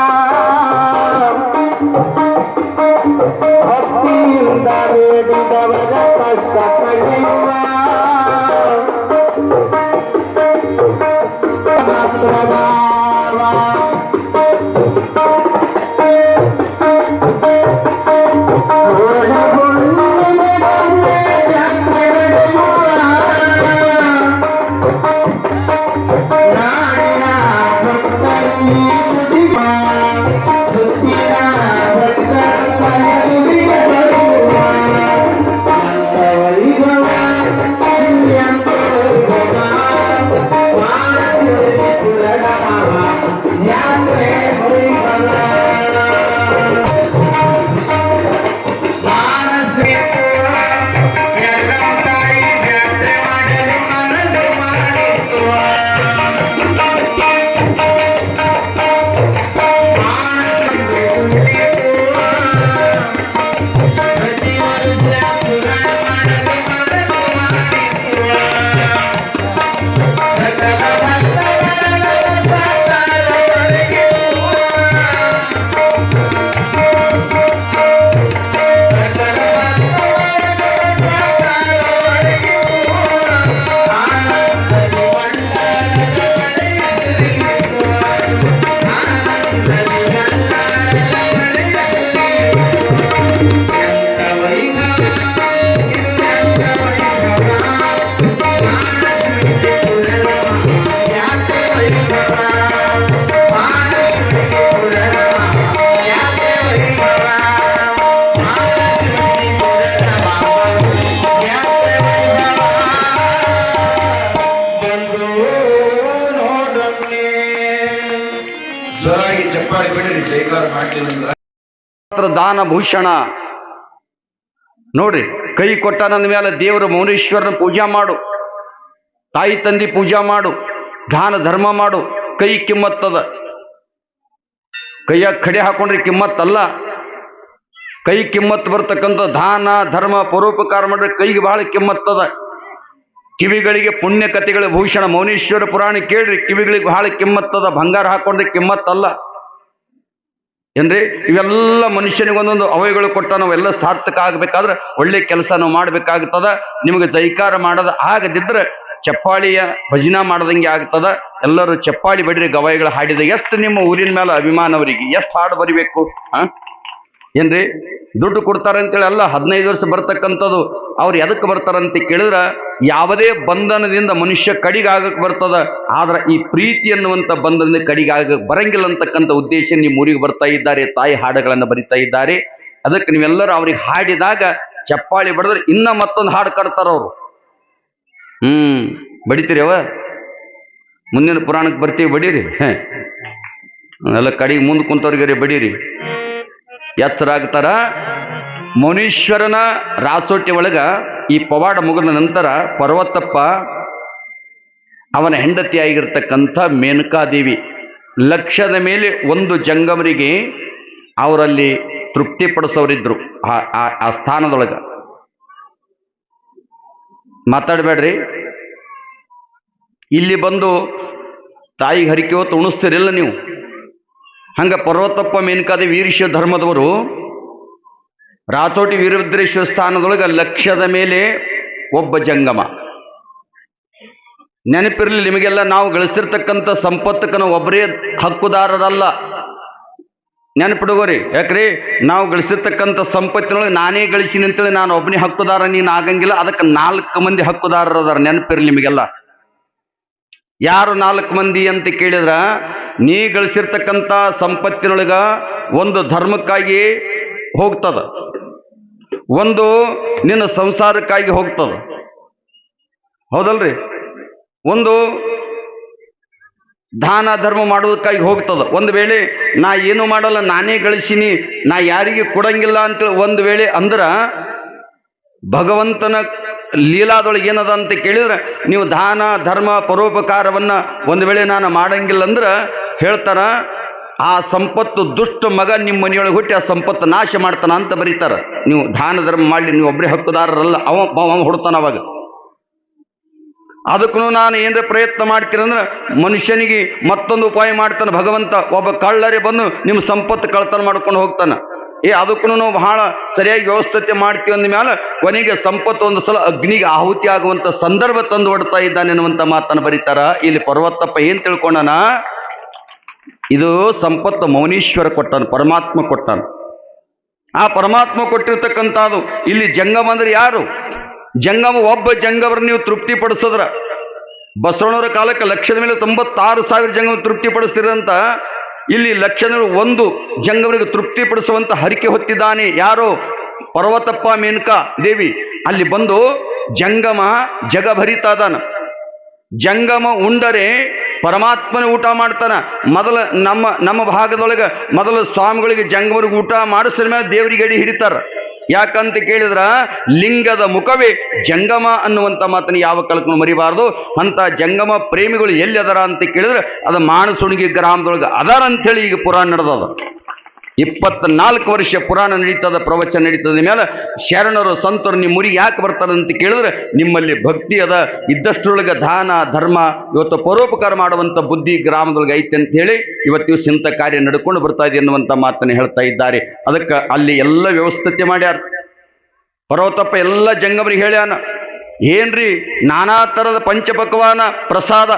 ಭಕ್ತಿಯಿಂದ ಬೇಡಿದವರ ಕಷ್ಟ ಕಳೆಯುವ ಪ್ರಭಾವ ಜೋರಾಗಿ ಚಪ್ಪಾಳಿ ಬಿಡಿರಿ ಜೈಕಾರ ಮಾಡ್ಲಿಲ್ಲ ದಾನ ಭೂಷಣ ನೋಡ್ರಿ, ಕೈ ಕೊಟ್ಟ ನನ್ನ ಮೇಲೆ ದೇವರು ಮೌನೇಶ್ವರನ ಪೂಜಾ ಮಾಡು, ತಾಯಿ ತಂದಿ ಪೂಜಾ ಮಾಡು, ದಾನ ಧರ್ಮ ಮಾಡು. ಕೈ ಕಿಮ್ಮತ್ತದ. ಕೈಯಾಗ ಕಡೆ ಹಾಕೊಂಡ್ರೆ ಕಿಮ್ಮತ್ತಲ್ಲ. ಕೈ ಕಿಮ್ಮತ್ತು ಬರ್ತಕ್ಕಂಥ ದಾನ ಧರ್ಮ ಪರೋಪಕಾರ ಮಾಡ್ರೆ ಕೈಗೆ ಬಹಳ ಕಿಮ್ಮತ್ತದ. ಕಿವಿಗಳಿಗೆ ಪುಣ್ಯ ಕಥೆಗಳ ಭೂಷಣ ಮೌನೇಶ್ವರ ಪುರಾಣ ಕೇಳ್ರಿ, ಕಿವಿಗಳಿಗೆ ಬಹಳ ಕಿಮ್ಮತ್ತದ. ಬಂಗಾರ ಹಾಕೊಂಡ್ರೆ ಕಿಮ್ಮತ್ತಲ್ಲ ಏನ್ರಿ. ಇವೆಲ್ಲ ಮನುಷ್ಯನಿಗೆ ಒಂದೊಂದು ಅವಯಗಳು ಕೊಟ್ಟ ನಾವೆಲ್ಲ ಸಾರ್ಥಕ ಆಗ್ಬೇಕಾದ್ರೆ ಒಳ್ಳೆ ಕೆಲಸ ನಾವು ಮಾಡ್ಬೇಕಾಗ್ತದ. ನಿಮಗೆ ಜೈಕಾರ ಮಾಡೋದ ಆಗದಿದ್ರೆ ಚಪ್ಪಾಳಿಯ ಭಜನಾ ಮಾಡದಂಗೆ ಆಗ್ತದ. ಎಲ್ಲರೂ ಚಪ್ಪಾಳಿ ಬಡ್ರಿ ಗವಾಯಿಗಳು ಹಾಡಿದ. ಎಷ್ಟು ನಿಮ್ಮ ಊರಿನ ಮೇಲೆ ಅಭಿಮಾನವರಿಗೆ, ಎಷ್ಟು ಹಾಡು ಬರಿಬೇಕು ಏನ್ರಿ. ದುಡ್ಡು ಕೊಡ್ತಾರಂತೇಳಿ ಅಲ್ಲ, 15 ವರ್ಷ ಬರ್ತಕ್ಕಂಥದ್ದು. ಅವ್ರು ಎದಕ್ಕೆ ಬರ್ತಾರಂತ ಕೇಳಿದ್ರೆ ಯಾವುದೇ ಬಂಧನದಿಂದ ಮನುಷ್ಯ ಕಡಿಗಾಗಕ್ಕೆ ಬರ್ತದ. ಆದ್ರೆ ಈ ಪ್ರೀತಿ ಅನ್ನುವಂಥ ಬಂಧನದಿಂದ ಕಡಿಗಾಗಕ್ಕೆ ಬರಂಗಿಲ್ಲ ಅಂತಕ್ಕಂಥ ಉದ್ದೇಶ ನಿಮ್ಮ ಊರಿಗೆ ಬರ್ತಾ ಇದ್ದಾರೆ. ತಾಯಿ ಹಾಡುಗಳನ್ನು ಬರಿತಾ ಇದ್ದಾರೆ. ಅದಕ್ಕೆ ನೀವೆಲ್ಲರೂ ಅವ್ರಿಗೆ ಹಾಡಿದಾಗ ಚಪ್ಪಾಳಿ ಬಡಿದ್ರೆ ಇನ್ನ ಮತ್ತೊಂದು ಹಾಡು ಕಟ್ತಾರ ಅವರು. ಬಡಿತೀರಿ ಅವ ಮುಂದಿನ ಪುರಾಣಕ್ಕೆ ಬರ್ತೀವಿ, ಬಡೀರಿ. ಎಲ್ಲ ಕಡೆಗೆ ಮುಂದೆ ಕುಂತವ್ರಿಗೆ ಬಡೀರಿ, ಎಚ್ಚರಾಗ್ತಾರ. ಮೌನೇಶ್ವರನ ರಾಚೋಟಿ ಒಳಗ ಈ ಪವಾಡ ಮುಗಿದ ನಂತರ ಪರ್ವತಪ್ಪ ಅವನ ಹೆಂಡತಿಯಾಗಿರ್ತಕ್ಕಂಥ ಮೇನಕಾದೇವಿ ಲಕ್ಷದ ಮೇಲೆ ಒಂದು ಜಂಗಮರಿಗೆ ಅವರಲ್ಲಿ ತೃಪ್ತಿಪಡಿಸೋರಿದ್ರು ಆ ಸ್ಥಾನದೊಳಗ. ಮಾತಾಡಬೇಡ್ರಿ, ಇಲ್ಲಿ ಬಂದು ತಾಯಿಗೆ ಹರಿಕೆ ಹೊತ್ತು ಉಣಿಸ್ತೀರಿಲ್ಲ ನೀವು. ಹಂಗ ಪರ್ವತಪ್ಪ ಮೇನಕಾದೇವಿ ವೀರಶ್ವ ಧರ್ಮದವರು ರಾಚೋಟಿ ವೀರಭದ್ರೇಶ್ವರ ಸ್ಥಾನದೊಳಗೆ ಲಕ್ಷದ ಮೇಲೆ ಒಬ್ಬ ಜಂಗಮ. ನೆನಪಿರಲಿ ನಿಮಗೆಲ್ಲ, ನಾವು ಗಳಿಸಿರ್ತಕ್ಕಂಥ ಸಂಪತ್ತಕ್ಕೆ ನಾವು ಒಬ್ಬರೇ ಹಕ್ಕುದಾರರಲ್ಲ. ನೆನಪಿಡುಗೋರಿ. ಯಾಕ್ರಿ, ನಾವು ಗಳಿಸಿರ್ತಕ್ಕಂಥ ಸಂಪತ್ತಿನೊಳಗೆ ನಾನೇ ಗಳಿಸಿನಿ ಅಂತೇಳಿ ನಾನು ಒಬ್ಬನೇ ಹಕ್ಕುದಾರ ನೀನು ಆಗಂಗಿಲ್ಲ. ಅದಕ್ಕೆ 4 ಮಂದಿ ಹಕ್ಕುದಾರರದಾರ. ನೆನಪಿರಲಿ ನಿಮಗೆಲ್ಲ. ಯಾರು 4 ಮಂದಿ ಅಂತ ಕೇಳಿದ್ರ, ನೀ ಗಳಿಸಿರ್ತಕ್ಕಂಥ ಸಂಪತ್ತಿನೊಳಗ ಒಂದು ಧರ್ಮಕ್ಕಾಗಿ ಹೋಗ್ತದ, ಒಂದು ನಿನ್ನ ಸಂಸಾರಕ್ಕಾಗಿ ಹೋಗ್ತದ, ಹೌದಲ್ರಿ. ಒಂದು ದಾನ ಧರ್ಮ ಮಾಡೋದಕ್ಕಾಗಿ ಹೋಗ್ತದ. ಒಂದು ವೇಳೆ ನಾ ಏನು ಮಾಡಲ್ಲ, ನಾನೇ ಗಳಿಸಿನಿ, ನಾ ಯಾರಿಗೆ ಕೊಡಂಗಿಲ್ಲ ಅಂತ ಒಂದು ವೇಳೆ ಅಂದ್ರ ಭಗವಂತನ ಲೀಲಾದೊಳಗೆ ಏನದ ಅಂತ ಕೇಳಿದ್ರೆ, ನೀವು ದಾನ ಧರ್ಮ ಪರೋಪಕಾರವನ್ನ ಒಂದು ವೇಳೆ ನಾನು ಮಾಡಂಗಿಲ್ಲ ಅಂದ್ರೆ ಹೇಳ್ತಾರ, ಆ ಸಂಪತ್ತು ದುಷ್ಟ ಮಗ ನಿಮ್ಮ ಮನೆಯೊಳಗೆ ಹುಟ್ಟಿ ಆ ಸಂಪತ್ತು ನಾಶ ಮಾಡ್ತಾನ ಅಂತ ಬರೀತಾರ. ನೀವು ದಾನ ಧರ್ಮ ಮಾಡಲಿ, ನೀವು ಒಬ್ಬರೇ ಹಕ್ಕುದಾರರಲ್ಲ, ಅವ ಹೊಡ್ತಾನ. ಅವಾಗ ಅದಕ್ಕೂ ನಾನು ಏನರ ಪ್ರಯತ್ನ ಮಾಡ್ತೀರಂದ್ರೆ ಮನುಷ್ಯನಿಗೆ ಮತ್ತೊಂದು ಉಪಾಯ ಮಾಡ್ತಾನೆ ಭಗವಂತ. ಒಬ್ಬ ಕಳ್ಳರೆ ಬಂದು ನಿಮ್ಮ ಸಂಪತ್ತು ಕಳ್ತನ ಮಾಡ್ಕೊಂಡು ಹೋಗ್ತಾನೆ. ಅದಕ್ಕೂ ನಾವು ಬಹಳ ಸರಿಯಾಗಿ ವ್ಯವಸ್ಥೆ ಮಾಡ್ತೀವಿ ಅಂದ ಮೇಲೆ ಕೊನೆಗೆ ಸಂಪತ್ತು ಒಂದು ಸಲ ಅಗ್ನಿಗೆ ಆಹುತಿ ಆಗುವಂತ ಸಂದರ್ಭ ತಂದು ಹೊಡ್ತಾ ಇದ್ದಾನೆ ಅನ್ನುವಂತ ಮಾತನ್ನು ಬರೀತಾರ. ಇಲ್ಲಿ ಪರ್ವತಪ್ಪ ಏನ್ ತಿಳ್ಕೊಂಡನ, ಇದು ಸಂಪತ್ತು ಮೌನೀಶ್ವರ ಕೊಟ್ಟಾನ, ಪರಮಾತ್ಮ ಕೊಟ್ಟಾನ. ಆ ಪರಮಾತ್ಮ ಕೊಟ್ಟಿರ್ತಕ್ಕಂಥದ್ದು ಇಲ್ಲಿ ಜಂಗಮ ಅಂದ್ರೆ ಯಾರು? ಜಂಗಮ ಒಬ್ಬ ಜಂಗಮರ ನೀವು ತೃಪ್ತಿ ಪಡಿಸಿದ್ರ, ಬಸವಣ್ಣವರ ಕಾಲಕ್ಕೆ ಲಕ್ಷದ ಮೇಲೆ 96,000 ಜಂಗಮ ತೃಪ್ತಿ ಪಡಿಸ್ತಿರಂತ. ಇಲ್ಲಿ ಲಕ್ಷದ ಮೇಲೆ ಒಂದು ಜಂಗಮರಿಗೆ ತೃಪ್ತಿ ಪಡಿಸುವಂತ ಹರಿಕೆ ಹೊತ್ತಿದ್ದಾನೆ. ಯಾರು? ಪರ್ವತಪ್ಪ ಮೇನಕಾ ದೇವಿ. ಅಲ್ಲಿ ಬಂದು ಜಂಗಮ ಜಗ ಭರಿತಾ ಇದಾನ. ಜಂಗಮ ಉಂಡರೆ ಪರಮಾತ್ಮನ ಊಟ ಮಾಡ್ತಾನ. ಮೊದಲ ನಮ್ಮ ಭಾಗದೊಳಗೆ ಮೊದಲು ಸ್ವಾಮಿಗಳಿಗೆ ಜಂಗಮರಿಗೆ ಊಟ ಮಾಡಿಸಿದ ಮೇಲೆ ದೇವರಿಗೆ ಅಡಿ ಹಿಡಿತಾರ. ಯಾಕಂತ ಕೇಳಿದ್ರ ಲಿಂಗದ ಮುಖವೇ ಜಂಗಮ ಅನ್ನುವಂಥ ಮಾತನ್ನು ಯಾವ ಕಾಲಕ್ಕೂ ಮರಿಬಾರ್ದು. ಅಂತ ಜಂಗಮ ಪ್ರೇಮಿಗಳು ಎಲ್ಲಿ ಅದರ ಅಂತ ಕೇಳಿದ್ರೆ ಅದು ಮಾಣಸುಣಿಗೆ ಗ್ರಾಮದೊಳಗೆ ಅದಾರ ಅಂಥೇಳಿ ಈಗ ಪುರಾಣ ನಡೆದದ. 24 ವರ್ಷ ಪುರಾಣ ನಡೀತದ, ಪ್ರವಚನ ನಡೀತದ ಮೇಲೆ ಶರಣರು ಸಂತರು ನಿಮ್ಮ ಊರಿಗೆ ಯಾಕೆ ಬರ್ತಾರೆ ಅಂತ ಕೇಳಿದ್ರೆ ನಿಮ್ಮಲ್ಲಿ ಭಕ್ತಿ ಅದ, ಇದ್ದಷ್ಟರೊಳಗೆ ದಾನ ಧರ್ಮ ಇವತ್ತು ಪರೋಪಕಾರ ಮಾಡುವಂಥ ಬುದ್ಧಿ ಗ್ರಾಮದೊಳಗೆ ಐತೆ ಅಂತ ಹೇಳಿ ಇವತ್ತು ದಿವಸ ಇಂಥ ಕಾರ್ಯ ನಡ್ಕೊಂಡು ಬರ್ತಾ ಇದೆ ಅನ್ನುವಂಥ ಮಾತನ್ನು ಹೇಳ್ತಾ ಇದ್ದಾರೆ. ಅದಕ್ಕೆ ಅಲ್ಲಿ ಎಲ್ಲ ವ್ಯವಸ್ಥೆ ಮಾಡ್ಯಾರ. ಪರ್ವತಪ್ಪ ಎಲ್ಲ ಜಂಗಮರಿಗೆ ಹೇಳ್ಯಾನ, ಏನ್ರಿ ನಾನಾ ಥರದ ಪಂಚಪಕ್ವಾನ ಪ್ರಸಾದ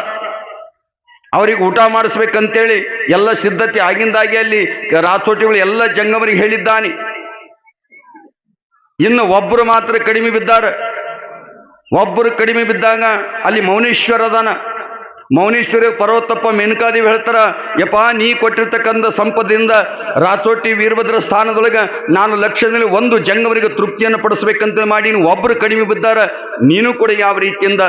ಅವ್ರಿಗೆ ಊಟ ಮಾಡಿಸ್ಬೇಕಂತೇಳಿ ಎಲ್ಲ ಸಿದ್ಧತೆ ಆಗಿಂದಾಗಿ ಅಲ್ಲಿ ರಾಚೋಟಿಗಳು ಎಲ್ಲ ಜಂಗಮರಿಗೆ ಹೇಳಿದ್ದಾನೆ. ಇನ್ನು ಒಬ್ಬರು ಮಾತ್ರ ಕಡಿಮೆ ಬಿದ್ದಾರೆ. ಒಬ್ಬರು ಕಡಿಮೆ ಬಿದ್ದಾಗ ಅಲ್ಲಿ ಮೌನೇಶ್ವರ ಅದಾನ. ಮೌನೇಶ್ವರ ಪರ್ವತಪ್ಪ ಮೇನಕಾದೇವಿ ಹೇಳ್ತಾರ, ಯಪ್ಪ ನೀ ಕೊಟ್ಟಿರ್ತಕ್ಕಂಥ ಸಂಪದಿಂದ ರಾಚೋಟಿ ವೀರಭದ್ರ ಸ್ಥಾನದೊಳಗೆ ನಾನು ಲಕ್ಷದ ಮೇಲೆ ಒಂದು ಜಂಗಮರಿಗೆ ತೃಪ್ತಿಯನ್ನು ಪಡಿಸ್ಬೇಕಂತ ಮಾಡಿ ಒಬ್ಬರು ಕಡಿಮೆ ಬಿದ್ದಾರ. ನೀನು ಕೂಡ ಯಾವ ರೀತಿಯಿಂದ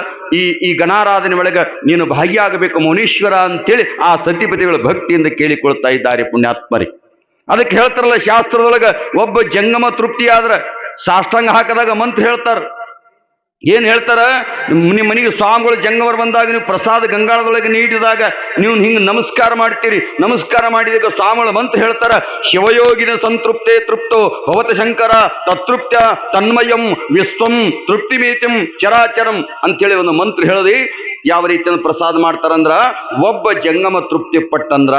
ಈ ಗಣಾರಾಧನೆ ಒಳಗೆ ನೀನು ಭಾಗಿಯಾಗಬೇಕು ಮೌನೇಶ್ವರ ಅಂತೇಳಿ ಆ ಸತಿಪತಿಗಳ ಭಕ್ತಿಯಿಂದ ಕೇಳಿಕೊಳ್ತಾ ಇದ್ದಾರೆ ಪುಣ್ಯಾತ್ಮರಿ. ಅದಕ್ಕೆ ಹೇಳ್ತಾರಲ್ಲ ಶಾಸ್ತ್ರದೊಳಗೆ, ಒಬ್ಬ ಜಂಗಮ ತೃಪ್ತಿ ಆದ್ರೆ ಸಾಷ್ಟಾಂಗ ಹಾಕದಾಗ ಮಂತ್ರ ಹೇಳ್ತಾರ. ಏನ್ ಹೇಳ್ತಾರ? ನಿಮ್ಮ ಮನೆಗೆ ಸ್ವಾಮಿಗಳು ಜಂಗಮರು ಬಂದಾಗ ನೀವು ಪ್ರಸಾದ ಗಂಗಾಳದೊಳಗೆ ನೀಡಿದಾಗ ನೀವು ಹಿಂಗೆ ನಮಸ್ಕಾರ ಮಾಡ್ತೀರಿ. ನಮಸ್ಕಾರ ಮಾಡಿದಾಗ ಸ್ವಾಮಿಗಳು ಮಂತ್ರ ಹೇಳ್ತಾರ, ಶಿವಯೋಗಿನ ಸಂತೃಪ್ತೆ ತೃಪ್ತೋ ಭವತ ಶಂಕರ ತತೃಪ್ತ್ಯ ತನ್ಮಯಂ ವಿಶ್ವಂ ತೃಪ್ತಿಮೇತಿಂ ಚರಾಚರಂ ಅಂತೇಳಿ ಒಂದು ಮಂತ್ರ ಹೇಳದಿ ಯಾವ ರೀತಿಯಿಂದ ಪ್ರಸಾದ ಮಾಡ್ತಾರಂದ್ರ, ಒಬ್ಬ ಜಂಗಮ ತೃಪ್ತಿ ಪಟ್ಟಂದ್ರ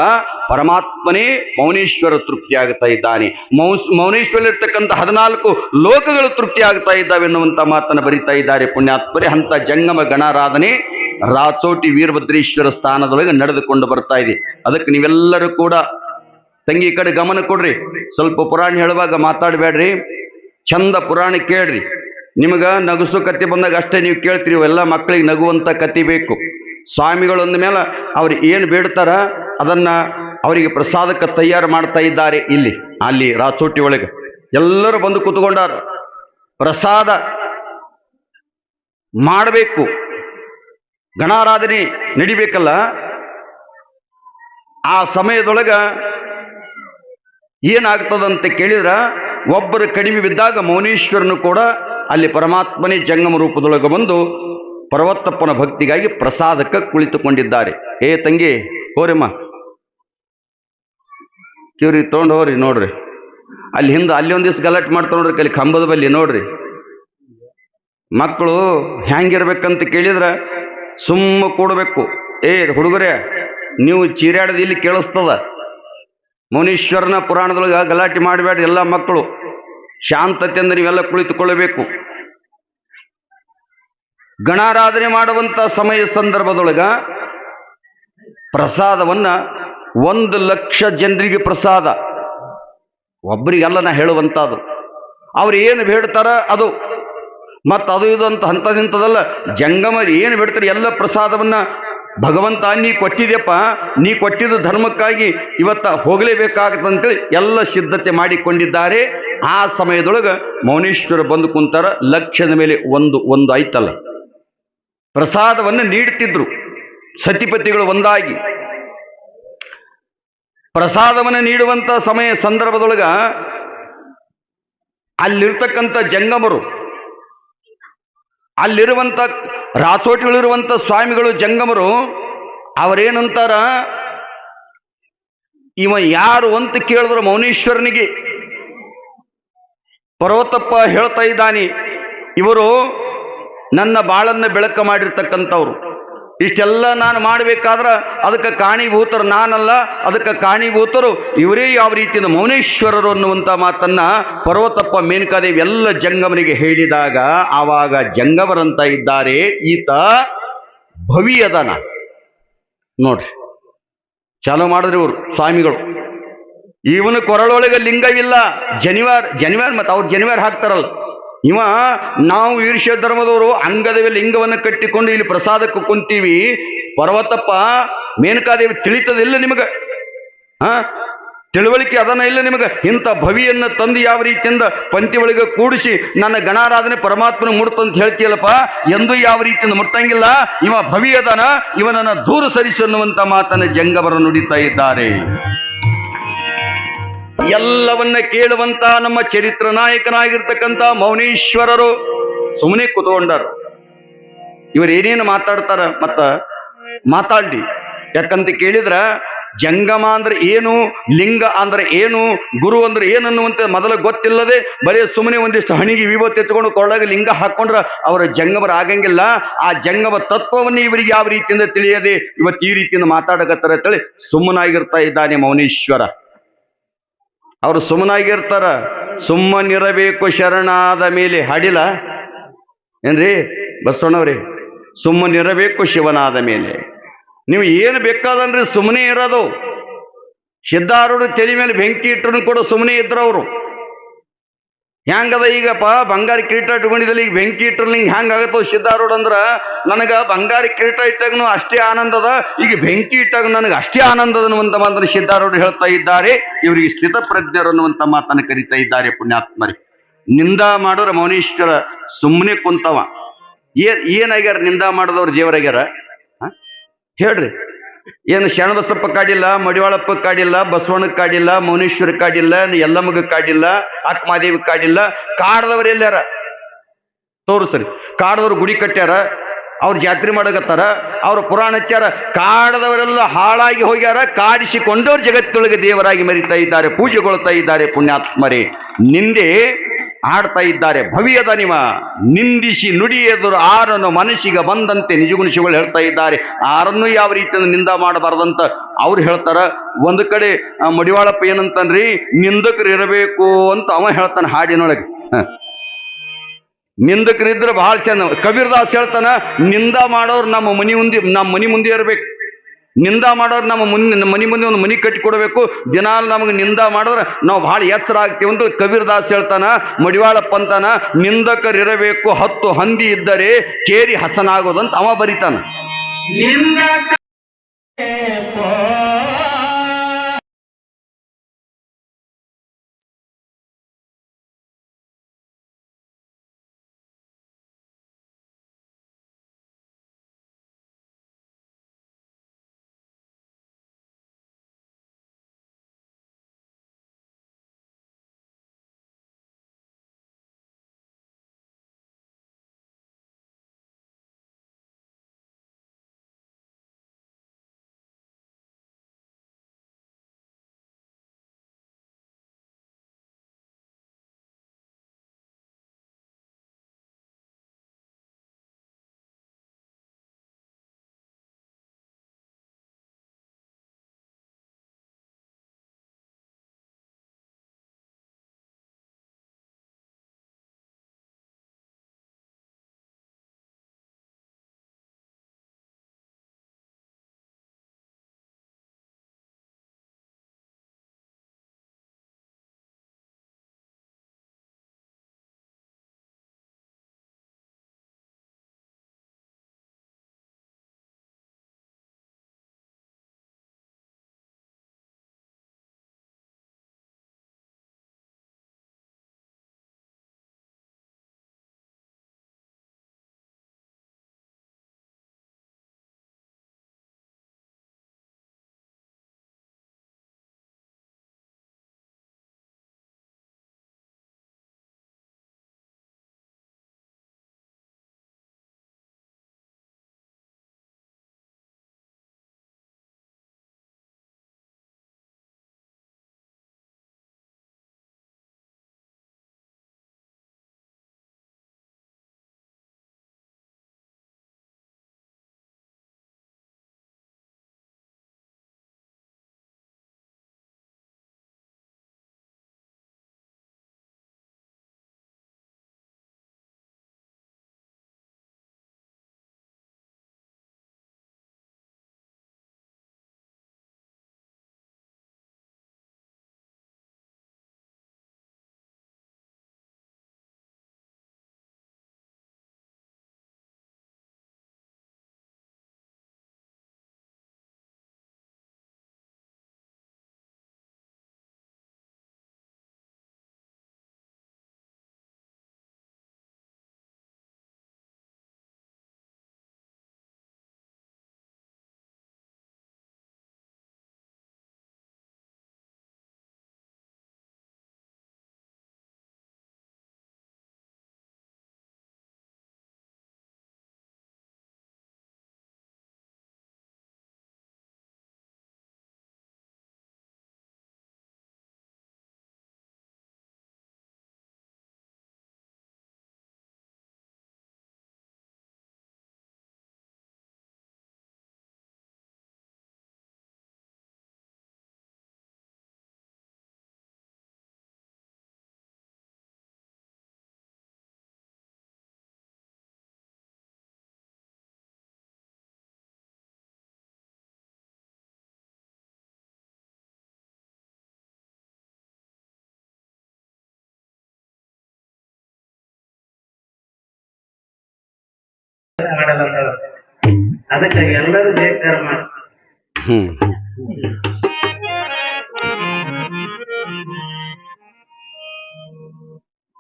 ಪರಮಾತ್ಮನೇ ಮೌನೇಶ್ವರ ತೃಪ್ತಿ ಆಗ್ತಾ ಇದ್ದಾನೆ. ಮೌನೇಶ್ವರ ಇರ್ತಕ್ಕಂಥ 14 ಲೋಕಗಳು ತೃಪ್ತಿ ಆಗ್ತಾ ಇದ್ದಾವೆ ಎನ್ನುವಂತ ಮಾತನ್ನು ಬರಿತಾ ಇದ್ದಾರೆ ಪುಣ್ಯಾತ್ಮರೇ. ಅಂತ ಜಂಗಮ ಗಣಾರಾಧನೆ ರಾಚೋಟಿ ವೀರಭದ್ರೇಶ್ವರ ಸ್ಥಾನದೊಳಗೆ ನಡೆದುಕೊಂಡು ಬರ್ತಾ ಇದೆ. ಅದಕ್ಕೆ ನೀವೆಲ್ಲರೂ ಕೂಡ ತಂಗಿ ಕಡೆ ಗಮನ ಕೊಡ್ರಿ. ಸ್ವಲ್ಪ ಪುರಾಣ ಹೇಳುವಾಗ ಮಾತಾಡಬೇಡ್ರಿ, ಚಂದ ಪುರಾಣ ಕೇಳ್ರಿ. ನಿಮಗ ನಗಸು ಕತ್ತಿ ಬಂದಾಗ ಅಷ್ಟೇ ನೀವು ಕೇಳ್ತೀರಿ. ಎಲ್ಲ ಮಕ್ಕಳಿಗೆ ನಗುವಂತ ಕತ್ತಿ ಬೇಕು. ಸ್ವಾಮಿಗಳಂದ ಮೇಲೆ ಅವ್ರು ಏನು ಬೇಡ್ತಾರ ಅದನ್ನ ಅವರಿಗೆ ಪ್ರಸಾದಕ್ಕೆ ತಯಾರು ಮಾಡ್ತಾ ಇದ್ದಾರೆ. ಅಲ್ಲಿ ರಾಚೋಟಿ ಒಳಗೆ ಎಲ್ಲರೂ ಬಂದು ಕೂತ್ಕೊಂಡಾರ. ಪ್ರಸಾದ ಮಾಡಬೇಕು, ಗಣಾರಾಧನೆ ನಡಿಬೇಕಲ್ಲ. ಆ ಸಮಯದೊಳಗ ಏನಾಗ್ತದಂತ ಕೇಳಿದ್ರ, ಒಬ್ಬರು ಕಡಿಮೆ ಬಿದ್ದಾಗ ಮೌನೇಶ್ವರನು ಕೂಡ ಅಲ್ಲಿ ಪರಮಾತ್ಮನೇ ಜಂಗಮ ರೂಪದೊಳಗೆ ಬಂದು ಪರ್ವತಪ್ಪನ ಭಕ್ತಿಗಾಗಿ ಪ್ರಸಾದಕ್ಕೆ ಕುಳಿತುಕೊಂಡಿದ್ದಾರೆ. ತಂಗಿ ಹೋರಿಮ್ಮ, ಕಿವ್ರಿಗೆ ತೊಗೊಂಡು ಹೋಗ್ರಿ. ನೋಡ್ರಿ ಅಲ್ಲಿ ಹಿಂದೆ ಅಲ್ಲಿ ಒಂದ್ ದಿವ್ಸ ಗಲಾಟೆ ಮಾಡ್ತಾ ಅಲ್ಲಿ ಕಂಬದ ಬಲ್ಲಿ ನೋಡ್ರಿ. ಮಕ್ಕಳು ಹೆಂಗಿರ್ಬೇಕಂತ ಕೇಳಿದ್ರ ಸುಮ್ಮ ಕೂಡಬೇಕು. ಹುಡುಗರೇ ನೀವು ಚೀರಾಡದ ಇಲ್ಲಿ ಕೇಳಿಸ್ತದ. ಮೌನೇಶ್ವರನ ಪುರಾಣದೊಳಗೆ ಗಲಾಟೆ ಮಾಡಬೇಡ್ರಿ. ಎಲ್ಲ ಮಕ್ಕಳು ಶಾಂತತೆಯಿಂದ ನೀವೆಲ್ಲ ಕುಳಿತುಕೊಳ್ಳಬೇಕು. ಗಣಾರಾಧನೆ ಮಾಡುವಂತ ಸಮಯ ಸಂದರ್ಭದೊಳಗ ಪ್ರಸಾದವನ್ನ 1,00,000 ಜನರಿಗೆ ಪ್ರಸಾದ, ಒಬ್ಬರಿಗೆಲ್ಲ ನಾ ಹೇಳುವಂತದ್ದು. ಅವ್ರು ಏನು ಬೇಡ್ತಾರ ಅದು, ಮತ್ತು ಅದು ಇದು ಅಂತ ಅಂಥದಿಂಥದಲ್ಲ. ಜಂಗಮರು ಏನು ಬೇಡ್ತಾರೆ ಎಲ್ಲ ಪ್ರಸಾದವನ್ನ ಭಗವಂತ ನೀ ಕೊಟ್ಟಿದ್ಯಪ್ಪ, ನೀ ಕೊಟ್ಟಿದ್ದು ಧರ್ಮಕ್ಕಾಗಿ ಇವತ್ತ ಹೋಗಲೇಬೇಕಾಗತ್ತಂತೇಳಿ ಎಲ್ಲ ಸಿದ್ಧತೆ ಮಾಡಿಕೊಂಡಿದ್ದಾರೆ. ಆ ಸಮಯದೊಳಗೆ ಮೌನೇಶ್ವರ ಬಂದು ಕುಂತಾರ. ಲಕ್ಷದ ಮೇಲೆ ಒಂದು ಆಯ್ತಲ್ಲ, ಪ್ರಸಾದವನ್ನು ನೀಡ್ತಿದ್ರು ಸತಿಪತಿಗಳು ಒಂದಾಗಿ. ಪ್ರಸಾದವನ್ನು ನೀಡುವಂತ ಸಮಯ ಸಂದರ್ಭದೊಳಗ ಅಲ್ಲಿರ್ತಕ್ಕಂಥ ಜಂಗಮರು, ಅಲ್ಲಿರುವಂತ ರಾಚೋಟಿಗಳಿರುವಂತ ಸ್ವಾಮಿಗಳು ಜಂಗಮರು ಅವರೇನಂತಾರ, ಇವ ಯಾರು ಅಂತ ಕೇಳಿದ್ರು ಮೌನೇಶ್ವರನಿಗೆ ಪರ್ವತಪ್ಪ ಹೇಳ್ತಾ ಇದ್ದಾನೆ, ಇವರು ನನ್ನ ಬಾಳನ್ನ ಬೆಳಕ ಮಾಡಿರ್ತಕ್ಕಂಥವ್ರು. ಇಷ್ಟೆಲ್ಲ ನಾನು ಮಾಡಬೇಕಾದ್ರೆ ಅದಕ್ಕೆ ಕಾರಣೀಭೂತರು ನಾನಲ್ಲ, ಅದಕ್ಕೆ ಕಾರಣೀಭೂತರು ಇವರೇ ಯಾವ ರೀತಿಯಿಂದ ಮೌನೇಶ್ವರರು ಅನ್ನುವಂಥ ಮಾತನ್ನ ಪರ್ವತಪ್ಪ ಮೇನಕಾದೇವಿ ಎಲ್ಲ ಜಂಗಮನಿಗೆ ಹೇಳಿದಾಗ ಆವಾಗ ಜಂಗಮರಂತ ಇದ್ದಾರೆ, ಈತ ಭವಿ ಅದನ ನೋಡ್ರಿ. ಚಾಲು ಮಾಡಿದ್ರಿ ಇವರು ಸ್ವಾಮಿಗಳು. ಇವನ ಕೊರಳೊಳಗೆ ಲಿಂಗವಿಲ್ಲ, ಜನಿವಾರ ಮತ್ತೆ ಅವ್ರು ಜನಿವಾರ ಹಾಕ್ತಾರಲ್ಲ. ಇವ ನಾವು ವೀರಶೈವ ಧರ್ಮದವರು ಅಂಗದವೇ ಲಿಂಗವನ್ನು ಕಟ್ಟಿಕೊಂಡು ಇಲ್ಲಿ ಪ್ರಸಾದಕ್ಕೆ ಕುಂತೀವಿ. ಪರ್ವತಪ್ಪ ಮೇನಕಾದೇವಿ ತಿಳಿತದಿಲ್ಲ ನಿಮಗ? ತಿಳುವಳಿಕೆ ಅದನ್ನ ಇಲ್ಲ ನಿಮಗ? ಇಂಥ ಭವಿಯನ್ನ ತಂದು ಯಾವ ರೀತಿಯಿಂದ ಪಂಕ್ತಿ ಒಳಗೆ ಕೂಡಿಸಿ ನನ್ನ ಗಣಾರಾಧನೆ ಪರಮಾತ್ಮನ ಮುಡ್ತಂತ ಹೇಳ್ತೀಯಲ್ಲಪ್ಪ, ಎಂದೂ ಯಾವ ರೀತಿಯಿಂದ ಮುಟ್ಟಂಗಿಲ್ಲ. ಇವ ಭವಿ ಅದನ, ಇವನನ್ನ ದೂರ ಸರಿಸು ಅನ್ನುವಂಥ ಮಾತನ್ನ ಜಂಗಮರು ನುಡಿತಾ ಇದ್ದಾರೆ. ಎಲ್ಲವನ್ನ ಕೇಳುವಂತ ನಮ್ಮ ಚರಿತ್ರ ನಾಯಕನಾಗಿರ್ತಕ್ಕಂಥ ಮೌನೇಶ್ವರರು ಸುಮ್ಮನೆ ಕೂತ್ಕೊಂಡರು. ಇವರು ಏನೇನು ಮಾತಾಡ್ತಾರ ಮತ್ತ ಮಾತಾಡ್ಲಿ. ಯಾಕಂತ ಕೇಳಿದ್ರ ಜಂಗಮ ಅಂದ್ರೆ ಏನು, ಲಿಂಗ ಅಂದ್ರೆ ಏನು, ಗುರು ಅಂದ್ರೆ ಏನನ್ನುವಂತೆ ಮೊದಲ ಗೊತ್ತಿಲ್ಲದೆ ಬರೀ ಸುಮ್ಮನೆ ಒಂದಿಷ್ಟು ಹಣಿಗೆ ವಿಭೂತಿ ಎತ್ಕೊಂಡು ಕೊಳ್ಳಾಗ ಲಿಂಗ ಹಾಕೊಂಡ್ರ ಅವರ ಜಂಗಮರ ಆಗಂಗಿಲ್ಲ. ಆ ಜಂಗಮ ತತ್ವವನ್ನು ಇವರಿಗೆ ಯಾವ ರೀತಿಯಿಂದ ತಿಳಿಯದೆ ಇವತ್ತು ಈ ರೀತಿಯಿಂದ ಮಾತಾಡಕತ್ತಾರೆ ಅಂತೇಳಿ ಸುಮ್ಮನಾಗಿರ್ತಾ ಇದ್ದಾನೆ ಮೌನೇಶ್ವರ. ಅವರು ಸುಮ್ಮನಾಗಿರ್ತಾರ. ಸುಮ್ಮನಿರಬೇಕು ಶರಣಾದ ಮೇಲೆ ಹಾಡಿಲ್ಲ ಏನ್ರಿ ಬಸವಣ್ಣವ್ರಿ? ಸುಮ್ಮನಿರಬೇಕು ಶಿವನಾದ ಮೇಲೆ. ನೀವು ಏನು ಬೇಕಾದನ್ರಿ ಸುಮ್ಮನೆ ಇರೋದು. ಸಿದ್ಧಾರೂಢ ತಲೆ ಮೇಲೆ ಬೆಂಕಿ ಇಟ್ಟರು ಕೂಡ ಸುಮ್ಮನೆ ಇದ್ರು ಅವರು. ಹೆಂಗದ ಈಗಪ್ಪ ಬಂಗಾರ ಕಿರೀಟ ಇಟ್ಕೊಂಡಿದ್ದಲ್ಲಿ ಈಗ ಬೆಂಕಿ ಇಟ್ಟರು ಹಿಂಗೆ ಹೆಂಗಾಗತ್ತೋ ಸಿದ್ಧಾರೂಢ ಅಂದ್ರ, ನನಗ ಬಂಗಾರ ಕಿರೀಟ ಇಟ್ಟಾಗನು ಅಷ್ಟೇ ಆನಂದದ, ಈಗ ಬೆಂಕಿ ಇಟ್ಟಾಗ ನನಗೆ ಅಷ್ಟೇ ಆನಂದದ ಅನ್ನುವಂಥ ಮಾತನ್ನು ಸಿದ್ಧಾರೂಢ ಹೇಳ್ತಾ ಇದ್ದಾರೆ. ಇವರಿಗೆ ಸ್ಥಿತಪ್ರಜ್ಞರು ಅನ್ನುವಂಥ ಮಾತನ್ನು ಕರಿತಾ ಇದ್ದಾರೆ ಪುಣ್ಯಾತ್ಮರಿ. ನಿಂದ ಮಾಡೋರ ಮೌನೇಶ್ವರ ಸುಮ್ಮನೆ ಕುಂತವ. ಏನಾಗ್ಯಾರ ನಿಂದ ಮಾಡಿದವ್ರು ದೇವರಾಗ್ಯಾರ? ಹೇಳ್ರಿ. ಏನು ಶರಣಬಸಪ್ಪ ಕಾಡಿಲ್ಲ, ಮಡಿವಾಳಪ್ಪ ಕಾಡಿಲ್ಲ, ಬಸವಣ್ಣಕ್ಕೆ ಕಾಡಿಲ್ಲ, ಮೌನೇಶ್ವರ ಕಾಡಿಲ್ಲ, ಯಲ್ಲಮ್ಮಗ ಕಾಡಿಲ್ಲ, ಅಕ್ಕಮಾದೇವಿ ಕಾಡಿಲ್ಲ. ಕಾಡದವ್ರು ಎಲ್ಲಾರ ತೋರಿಸ್ರಿ. ಕಾಡದವ್ರು ಗುಡಿ ಕಟ್ಟ್ಯಾರ, ಅವ್ರ ಜಾತ್ರೆ ಮಾಡಕತ್ತಾರ, ಅವ್ರ ಪುರಾಣ ಹಚ್ಚಾರ. ಕಾಡದವರೆಲ್ಲ ಹಾಳಾಗಿ ಹೋಗ್ಯಾರ. ಕಾಡಿಸಿಕೊಂಡವ್ರು ಜಗತ್ತೊಳಗೆ ದೇವರಾಗಿ ಮರಿತಾ ಇದ್ದಾರೆ, ಪೂಜೆಗೊಳ್ತಾ ಇದ್ದಾರೆ ಪುಣ್ಯಾತ್ಮರೇ. ನಿಂದೆ ಆಡ್ತಾ ಇದ್ದಾರೆ. ಭವಿಯದ ನಿವ ನಿಂದಿಸಿ ನುಡಿಯೆದುರು ಆರನ್ನು ಮನಸ್ಸಿಗೆ ಬಂದಂತೆ ನಿಜಗುಣಿಸಿಗಳು ಹೇಳ್ತಾ ಇದ್ದಾರೆ. ಆರನ್ನು ಯಾವ ರೀತಿಯಿಂದ ನಿಂದ ಮಾಡಬಾರ್ದಂತ ಅವ್ರು ಹೇಳ್ತಾರ. ಒಂದು ಕಡೆ ಮಡಿವಾಳಪ್ಪ ಏನಂತನ್ರಿ, ನಿಂದಕರು ಇರಬೇಕು ಅಂತ ಅವ ಹೇಳ್ತಾನ ಹಾಡಿನೊಳಗೆ. ನಿಂದಕರಿದ್ರೆ ಬಹಳ ಚಂದ. ಕಬೀರ್ದಾಸ್ ಹೇಳ್ತಾನ, ನಿಂದ ಮಾಡೋರು ನಮ್ಮ ಮನಿ ಮುಂದೆ ಇರಬೇಕು. ನಿಂದ ಮಾಡೋರು ನಮ್ಮ ಮನಿ ಮುಂದೆ ಒಂದು ಮನಿ ಕಟ್ಟಿ ಕೊಡಬೇಕು. ದಿನಾಲು ನಮಗೆ ನಿಂದ ಮಾಡಿದ್ರೆ ನಾವು ಬಹಳ ಎತ್ತರ ಆಗ್ತೀವಿ ಅಂತ ಕಬೀರ್ದಾಸ್ ಹೇಳ್ತಾನ. ಮಡಿವಾಳಪ್ಪ ಅಂತಾನ, ನಿಂದಕರಿರಬೇಕು 10 ಹಂದಿ ಇದ್ದರೆ ಕೇರಿ ಹಸನಾಗೋದಂತ ಅವ ಬರಿತಾನ. ಮಾಡಲ್ಲ ಅಂತ ಹೇಳೋದು. ಅದಕ್ಕೆ ಎಲ್ಲರೂ ಸೇರ್ಕಾರ ಮಾಡಿ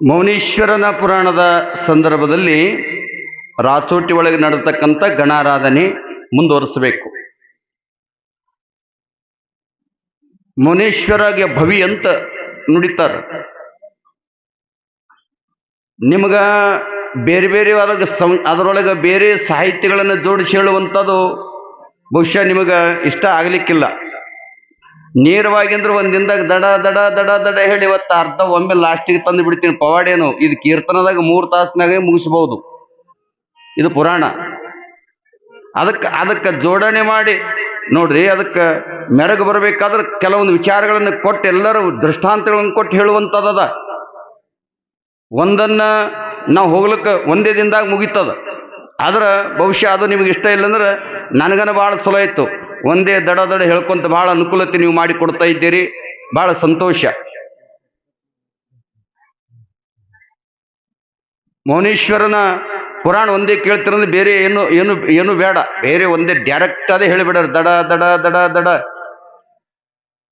ಮೌನೀಶ್ವರನ ಪುರಾಣದ ಸಂದರ್ಭದಲ್ಲಿ ರಾಚೋಟಿ ಒಳಗೆ ನಡೆತಕ್ಕಂಥ ಗಣಾರಾಧನೆ ಮುಂದುವರಿಸಬೇಕು. ಮೌನೇಶ್ವರಗೆ ಭವಿ ಅಂತ ನುಡಿತಾರ. ನಿಮಗ ಬೇರೆ ಬೇರೆ ಅದರೊಳಗೆ ಬೇರೆ ಸಾಹಿತ್ಯಗಳನ್ನು ಜೋಡಿಸಿ ಹೇಳುವಂಥದ್ದು ಬಹುಶಃ ನಿಮಗೆ ಇಷ್ಟ ಆಗಲಿಕ್ಕಿಲ್ಲ. ನೇರವಾಗಿ ಅಂದ್ರೆ ಒಂದು ದಿನದಾಗ ದಡ ದಡ ದಡ ದಡ ಹೇಳಿ ಇವತ್ತು ಅರ್ಧ ಒಮ್ಮೆ ಲಾಸ್ಟಿಗೆ ತಂದು ಬಿಡ್ತೀನಿ. ಪವಾಡೇನು ಇದು ಕೀರ್ತನದಾಗ 3 ತಾಸಿನಾಗೆ ಮುಗಿಸ್ಬೋದು. ಇದು ಪುರಾಣ. ಅದಕ್ಕೆ ಜೋಡಣೆ ಮಾಡಿ ನೋಡ್ರಿ. ಅದಕ್ಕೆ ಮೆರಗು ಬರಬೇಕಾದ್ರೆ ಕೆಲವೊಂದು ವಿಚಾರಗಳನ್ನು ಕೊಟ್ಟು ಎಲ್ಲರೂ ದೃಷ್ಟಾಂತಗಳನ್ನು ಕೊಟ್ಟು ಹೇಳುವಂಥದ್ದದ. ಒಂದನ್ನ ನಾವು ಹೋಗ್ಲಿಕ್ಕೆ ಒಂದೇ ದಿನದಾಗ ಮುಗಿತದ. ಆದ್ರೆ ಬಹುಶಃ ಅದು ನಿಮಗೆ ಇಷ್ಟ ಇಲ್ಲಂದ್ರೆ ನನಗನ ಭಾಳ ಚಲೋ ಇತ್ತು. ಒಂದೇ ದಡ ದಡ ಹೇಳ್ಕೊಂತ ಭಾಳ ಅನುಕೂಲತೆ ನೀವು ಮಾಡಿ ಕೊಡ್ತಾ ಇದ್ದೀರಿ. ಭಾಳ ಸಂತೋಷ. ಮೌನೀಶ್ವರನ ಪುರಾಣ ಒಂದೇ ಕೇಳ್ತಿರಂದ್ರೆ ಬೇರೆ ಏನು ಬೇಡ. ಬೇರೆ ಒಂದೇ ಡೈರೆಕ್ಟ್ ಅದೇ ಹೇಳಿಬಿಡೋರು. ದಡ ದಡ ದಡ ದಡ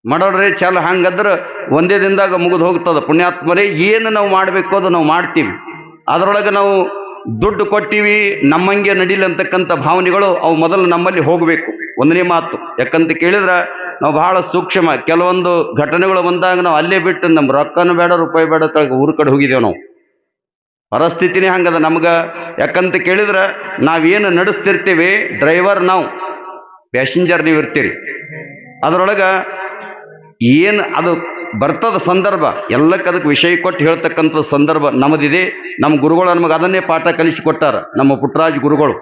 ಮಾಡೋಡ್ರಿ ಚಾಲ. ಹಂಗದ್ರೆ ಒಂದೇ ದಿನದಾಗ ಮುಗಿದು ಹೋಗ್ತದ. ಪುಣ್ಯಾತ್ಮರೇ, ಏನು ನಾವು ಮಾಡಬೇಕು ಅದು ನಾವು ಮಾಡ್ತೀವಿ. ಅದರೊಳಗೆ ನಾವು ದುಡ್ಡು ಕೊಟ್ಟಿವಿ ನಮ್ಮಂಗೆ ನಡೀಲಿ ಅಂತಕ್ಕಂಥ ಭಾವನೆಗಳು ಅವು ಮೊದಲು ನಮ್ಮಲ್ಲಿ ಹೋಗಬೇಕು. ಒಂದನೇ ಮಾತು. ಯಾಕಂತ ಕೇಳಿದ್ರೆ ನಾವು ಬಹಳ ಸೂಕ್ಷ್ಮ. ಕೆಲವೊಂದು ಘಟನೆಗಳು ಬಂದಾಗ ನಾವು ಅಲ್ಲೇ ಬಿಟ್ಟು ನಮ್ಮ ರೊಕ್ಕನೂ ಬೇಡ ರೂಪಾಯಿ ಬೇಡ ಊರ ಕಡೆ ಹೋಗಿದ್ದೇವೆ ನಾವು. ಪರಿಸ್ಥಿತಿನೇ ಹಂಗದ ನಮ್ಗೆ. ಯಾಕಂತ ಕೇಳಿದ್ರೆ ನಾವೇನು ನಡೆಸ್ತಿರ್ತೀವಿ, ಡ್ರೈವರ್ ನಾವು, ಪ್ಯಾಸೆಂಜರ್ ನೀವು ಇರ್ತೀರಿ. ಅದರೊಳಗೆ ಏನು ಅದು ಬರ್ತದ ಸಂದರ್ಭ, ಎಲ್ಲಕ್ಕೆ ಅದಕ್ಕೆ ವಿಷಯ ಕೊಟ್ಟು ಹೇಳ್ತಕ್ಕಂಥ ಸಂದರ್ಭ ನಮ್ಮದಿದೆ. ನಮ್ಮ ಗುರುಗಳು ನಮಗೆ ಅದನ್ನೇ ಪಾಠ ಕಲಿಸಿಕೊಟ್ಟಾರ, ನಮ್ಮ ಪುಟ್ಟರಾಜ್ ಗುರುಗಳು.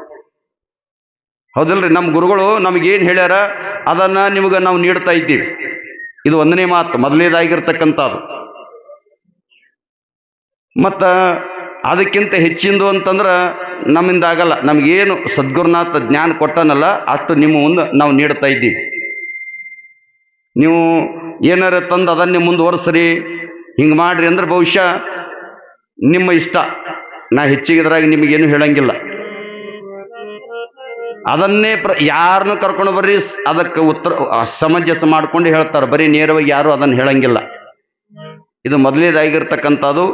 ಹೌದಲ್ರಿ? ನಮ್ಮ ಗುರುಗಳು ನಮಗೇನು ಹೇಳ್ಯಾರ ಅದನ್ನು ನಿಮಗೆ ನಾವು ನೀಡ್ತಾ ಇದ್ದೀವಿ. ಇದು ಒಂದನೇ ಮಾತು, ಮೊದಲನೇದಾಗಿರ್ತಕ್ಕಂಥದ್ದು. ಮತ್ತು ಅದಕ್ಕಿಂತ ಹೆಚ್ಚಿಂದು ಅಂತಂದ್ರೆ ನಮ್ಮಿಂದ ಆಗಲ್ಲ. ನಮಗೇನು ಸದ್ಗುರುನಾಥ ಜ್ಞಾನ ಕೊಟ್ಟನಲ್ಲ ಅಷ್ಟು ನಿಮ್ಮ ಮುಂದೆ ನಾವು ನೀಡ್ತಾ ಇದ್ದೀವಿ. ನೀವು ಏನಾರ ತಂದು ಅದನ್ನೇ ಮುಂದುವರ್ಸ್ರಿ, ಹಿಂಗೆ ಮಾಡ್ರಿ ಅಂದ್ರೆ ಬಹುಶಃ ನಿಮ್ಮ ಇಷ್ಟ. ನಾ ಹೆಚ್ಚಿಗಿದ್ರಾಗ ನಿಮಗೇನು ಹೇಳಂಗಿಲ್ಲ. ಅದನ್ನೇ ಯಾರನ್ನು ಕರ್ಕೊಂಡು ಬರ್ರಿ, ಅದಕ್ಕೆ ಉತ್ತರ ಸಮಂಜಸ ಮಾಡ್ಕೊಂಡು ಹೇಳ್ತಾರೆ. ಬರೀ ನೇರವಾಗಿ ಯಾರು ಅದನ್ನು ಹೇಳಂಗಿಲ್ಲ. ಇದು ಮೊದಲನೇದಾಗಿರ್ತಕ್ಕಂಥದ್ದು.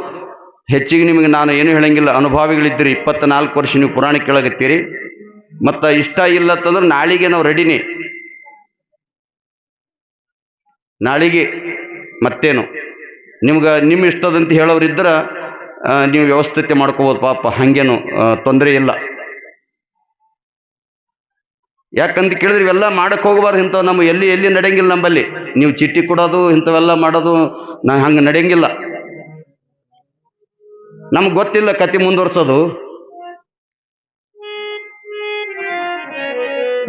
ಹೆಚ್ಚಿಗೆ ನಿಮಗೆ ನಾನು ಏನು ಹೇಳಂಗಿಲ್ಲ. ಅನುಭವಿಗಳಿದ್ದೀರಿ, 24 ವರ್ಷ ನೀವು ಪುರಾಣ ಕೇಳಾಗತ್ತೀರಿ. ಮತ್ತು ಇಷ್ಟ ಇಲ್ಲ ಅಂತಂದ್ರೆ ನಾಳೆಗೆ ನಾವು ರೆಡಿನೇ. ನಾಳೆಗೆ ಮತ್ತೇನು ನಿಮ್ಗೆ ನಿಮ್ಮ ಇಷ್ಟದಂತ ಹೇಳೋರಿದ್ರೆ ನೀವು ವ್ಯವಸ್ಥಿತ ಮಾಡ್ಕೋಬೋದು. ಪಾಪ ಹಾಗೇನು ತೊಂದರೆ ಇಲ್ಲ. ಯಾಕಂತ ಕೇಳಿದ್ರೆ ಇವೆಲ್ಲ ಮಾಡಕ್ಕೆ ಹೋಗಬಾರ್ದು. ಇಂಥವು ನಮ್ಮ ಎಲ್ಲಿ ನಡೆಯಂಗಿಲ್ಲ. ನಮ್ಮಲ್ಲಿ ನೀವು ಚಿಟ್ಟಿ ಕೊಡೋದು ಇಂಥವೆಲ್ಲ ಮಾಡೋದು ಹಂಗೆ ನಡೆಯಂಗಿಲ್ಲ. ನಮ್ಗೆ ಗೊತ್ತಿಲ್ಲ ಕತೆ ಮುಂದುವರ್ಸೋದು.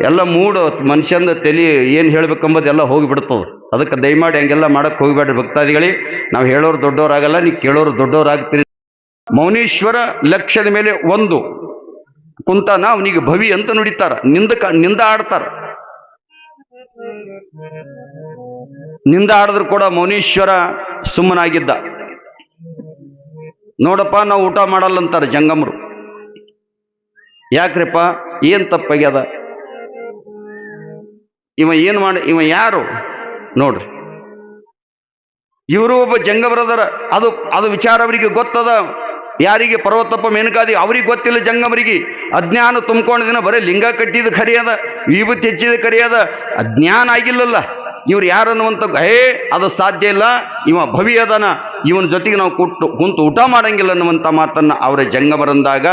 ಎಲ್ಲ ಮೂಡು ಮನುಷ್ಯಂದ ತಲೆ ಏನು ಹೇಳ್ಬೇಕಂಬುದು ಎಲ್ಲ ಹೋಗಿಬಿಡ್ತದೆ. ಅದಕ್ಕೆ ದಯಮಾಡಿ ಹಂಗೆಲ್ಲ ಮಾಡಕ್ಕೆ ಹೋಗಿಬೇಡ್ರಿ ಭಕ್ತಾದಿಗಳೇ. ನಾವು ಹೇಳೋರು ದೊಡ್ಡವರಾಗಲ್ಲ, ನೀವು ಕೇಳೋರು ದೊಡ್ಡವರಾಗ್ತೀರಿ. ಮೌನೀಶ್ವರ ಲಕ್ಷ್ಯದ ಮೇಲೆ ಒಂದು ಕುಂತಾನ ಅವನಿಗೆ ಭವಿ ಅಂತ ನುಡಿತಾರ. ನಿಂದ ಆಡ್ತಾರ. ನಿಂದ ಆಡಿದ್ರು ಕೂಡ ಮೌನೀಶ್ವರ ಸುಮ್ಮನಾಗಿದ್ದ. ನೋಡಪ್ಪ ನಾವು ಊಟ ಮಾಡಲ್ಲ ಅಂತಾರೆ ಜಂಗಮರು. ಯಾಕ್ರಿಪ್ಪ ಏನು ತಪ್ಪಾಗ್ಯದ? ಇವ ಯಾರು ನೋಡ್ರಿ. ಇವರು ಒಬ್ಬ ಜಂಗಮರದರ. ಅದು ವಿಚಾರ ಅವರಿಗೆ ಗೊತ್ತದ. ಯಾರಿಗೆ? ಪರ್ವತಪ್ಪ ಮೇನಕಾದಿ ಅವ್ರಿಗೆ ಗೊತ್ತಿಲ್ಲ. ಜಂಗಮರಿಗೆ ಅಜ್ಞಾನ ತುಂಬಿಕೊಂಡ ದಿನ ಬರೀ ಲಿಂಗ ಕಟ್ಟಿದ ಕರಿಯದ, ವಿಭೂತಿ ಹೆಚ್ಚಿದ ಕರಿಯದ, ಅಜ್ಞಾನ ಆಗಿಲ್ಲಲ್ಲ. ಇವ್ರು ಯಾರು ಅನ್ನುವಂಥ ಅದು ಸಾಧ್ಯ ಇಲ್ಲ. ಇವ ಭವಿ ಅದನ, ಇವನ ಜೊತೆಗೆ ನಾವು ಕುಂತು ಊಟ ಮಾಡಂಗಿಲ್ಲ ಅನ್ನುವಂಥ ಮಾತನ್ನು ಅವರ ಜಂಗಮರಂದಾಗ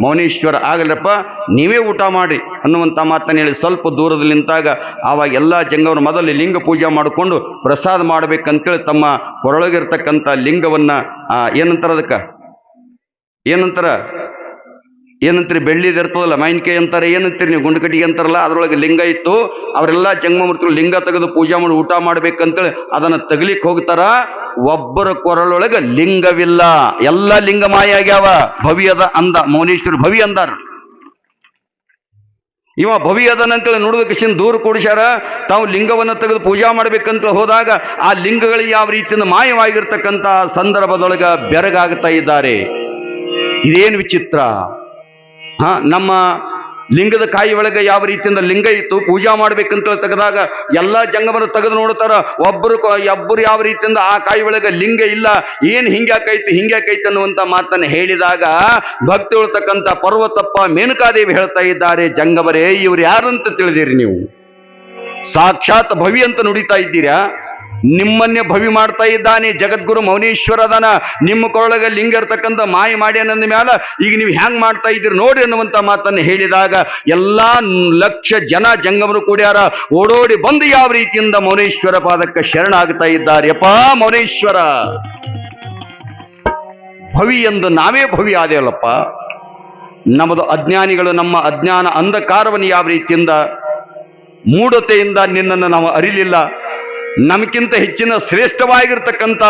ಮೌನೀಶ್ವರ ಆಗಲಪ್ಪ ನೀವೇ ಊಟ ಮಾಡಿ ಅನ್ನುವಂಥ ಮಾತನ್ನು ಹೇಳಿ ಸ್ವಲ್ಪ ದೂರದಲ್ಲಿ ನಿಂತಾಗ ಆವಾಗ ಎಲ್ಲ ಜಂಗಮರು ಮೊದಲು ಲಿಂಗ ಪೂಜೆ ಮಾಡಿಕೊಂಡು ಪ್ರಸಾದ ಮಾಡಬೇಕಂತೇಳಿ ತಮ್ಮ ಕೊರಳಗಿರ್ತಕ್ಕಂಥ ಲಿಂಗವನ್ನು ಏನಂತಾರೆ ಅದಕ್ಕೆ ಏನಂತೀರಿ? ಬೆಳ್ಳಿದು ಇರ್ತದಲ್ಲ, ಮಾವಿನಕಾಯಿ ಅಂತಾರೆ, ಏನಂತೀರಿ ನೀವು? ಗುಂಡುಕಟ್ಟಿಗೆ ಅಂತಾರಲ್ಲ, ಅದರೊಳಗೆ ಲಿಂಗ ಇತ್ತು. ಅವರೆಲ್ಲ ಜಂಗಮಮೂರ್ತಿಗಳು ಲಿಂಗ ತೆಗೆದು ಪೂಜೆ ಮಾಡಿ ಊಟ ಮಾಡ್ಬೇಕಂತೇಳಿ ಅದನ್ನು ತಗಲಿಕ್ಕೆ ಹೋಗ್ತಾರ. ಒಬ್ಬರ ಕೊರಳೊಳಗೆ ಲಿಂಗವಿಲ್ಲ, ಎಲ್ಲ ಲಿಂಗ ಮಾಯ ಆಗ್ಯಾವ. ಭವಿ ಅದ ಅಂದ ಮೌನೀಶ್ವರ. ಭವಿ ಅಂದಾರ. ಇವ ಭವಿ ಅದನಂತೇಳಿ ನೋಡೋದಕ್ಕೆ ದೂರ ಕೂಡಿಸ್ಯಾರ. ತಾವು ಲಿಂಗವನ್ನು ತೆಗೆದು ಪೂಜಾ ಮಾಡ್ಬೇಕಂತ ಹೋದಾಗ ಆ ಲಿಂಗಗಳಿಗೆ ಯಾವ ರೀತಿಯಿಂದ ಮಾಯವಾಗಿರ್ತಕ್ಕಂಥ ಸಂದರ್ಭದೊಳಗೆ ಬೆರಗಾಗ್ತಾ ಇದ್ದಾರೆ. ಇದೇನು ವಿಚಿತ್ರ! ನಮ್ಮ ಲಿಂಗದ ಕಾಯಿ ಒಳಗೆ ಯಾವ ರೀತಿಯಿಂದ ಲಿಂಗ ಇತ್ತು ಪೂಜಾ ಮಾಡ್ಬೇಕಂತ ತೆಗೆದಾಗ ಎಲ್ಲಾ ಜಂಗಮರು ತೆಗೆದು ನೋಡ್ತಾರ. ಒಬ್ಬರು ಯಾವ ರೀತಿಯಿಂದ ಆ ಕಾಯಿ ಒಳಗೆ ಲಿಂಗ ಇಲ್ಲ, ಏನ್ ಹಿಂಗ್ಯಾಕೈತಿ ಅನ್ನುವಂತ ಮಾತನ್ನ ಹೇಳಿದಾಗ ಭಕ್ತಿ ಉಳ್ತಕ್ಕಂಥ ಪರ್ವತಪ್ಪ ಮೇನಕಾದೇವಿ ಹೇಳ್ತಾ ಇದ್ದಾರೆ, ಜಂಗಮರೇ ಇವ್ರು ಯಾರಂತ ತಿಳಿದಿರಿ ನೀವು? ಸಾಕ್ಷಾತ್ ಭವಿ ಅಂತ ನುಡಿತಾ ಇದ್ದೀರಾ? ನಿಮ್ಮನ್ನೇ ಭವಿ ಮಾಡ್ತಾ ಇದ್ದಾನೆ ಜಗದ್ಗುರು ಮೌನೇಶ್ವರ ಅದಾನ. ನಿಮ್ಮ ಕೊರಳಗೆ ಲಿಂಗ ಇರ್ತಕ್ಕಂಥ ಮಾಯ ಮಾಡಿ ಅನ್ನಂದ ಮ್ಯಾಲ ಈಗ ನೀವು ಹ್ಯಾಂಗ್ ಮಾಡ್ತಾ ಇದ್ದೀರಿ ನೋಡಿ ಅನ್ನುವಂತ ಮಾತನ್ನು ಹೇಳಿದಾಗ ಎಲ್ಲಾ ಲಕ್ಷ ಜನ ಜಂಗಮರು ಕೂಡ್ಯಾರ. ಓಡೋಡಿ ಬಂದು ಯಾವ ರೀತಿಯಿಂದ ಮೌನೇಶ್ವರ ಪಾದಕ್ಕೆ ಶರಣಾಗ್ತಾ ಇದ್ದಾರೆ. ಅಪ್ಪ ಮೌನೇಶ್ವರ, ಭವಿ ಎಂದು ನಾವೇ ಭವಿ ಆದೇವಲ್ಲಪ್ಪ. ನಮ್ಮದು ಅಜ್ಞಾನಿಗಳು ನಮ್ಮ ಅಜ್ಞಾನ ಅಂಧಕಾರವನ್ನು ಯಾವ ರೀತಿಯಿಂದ ಮೂಢತೆಯಿಂದ ನಿನ್ನನ್ನು ನಾವು ಅರಿಲಿಲ್ಲ. ನಮಗಿಂತ ಹೆಚ್ಚಿನ ಶ್ರೇಷ್ಠವಾಗಿರ್ತಕ್ಕಂಥ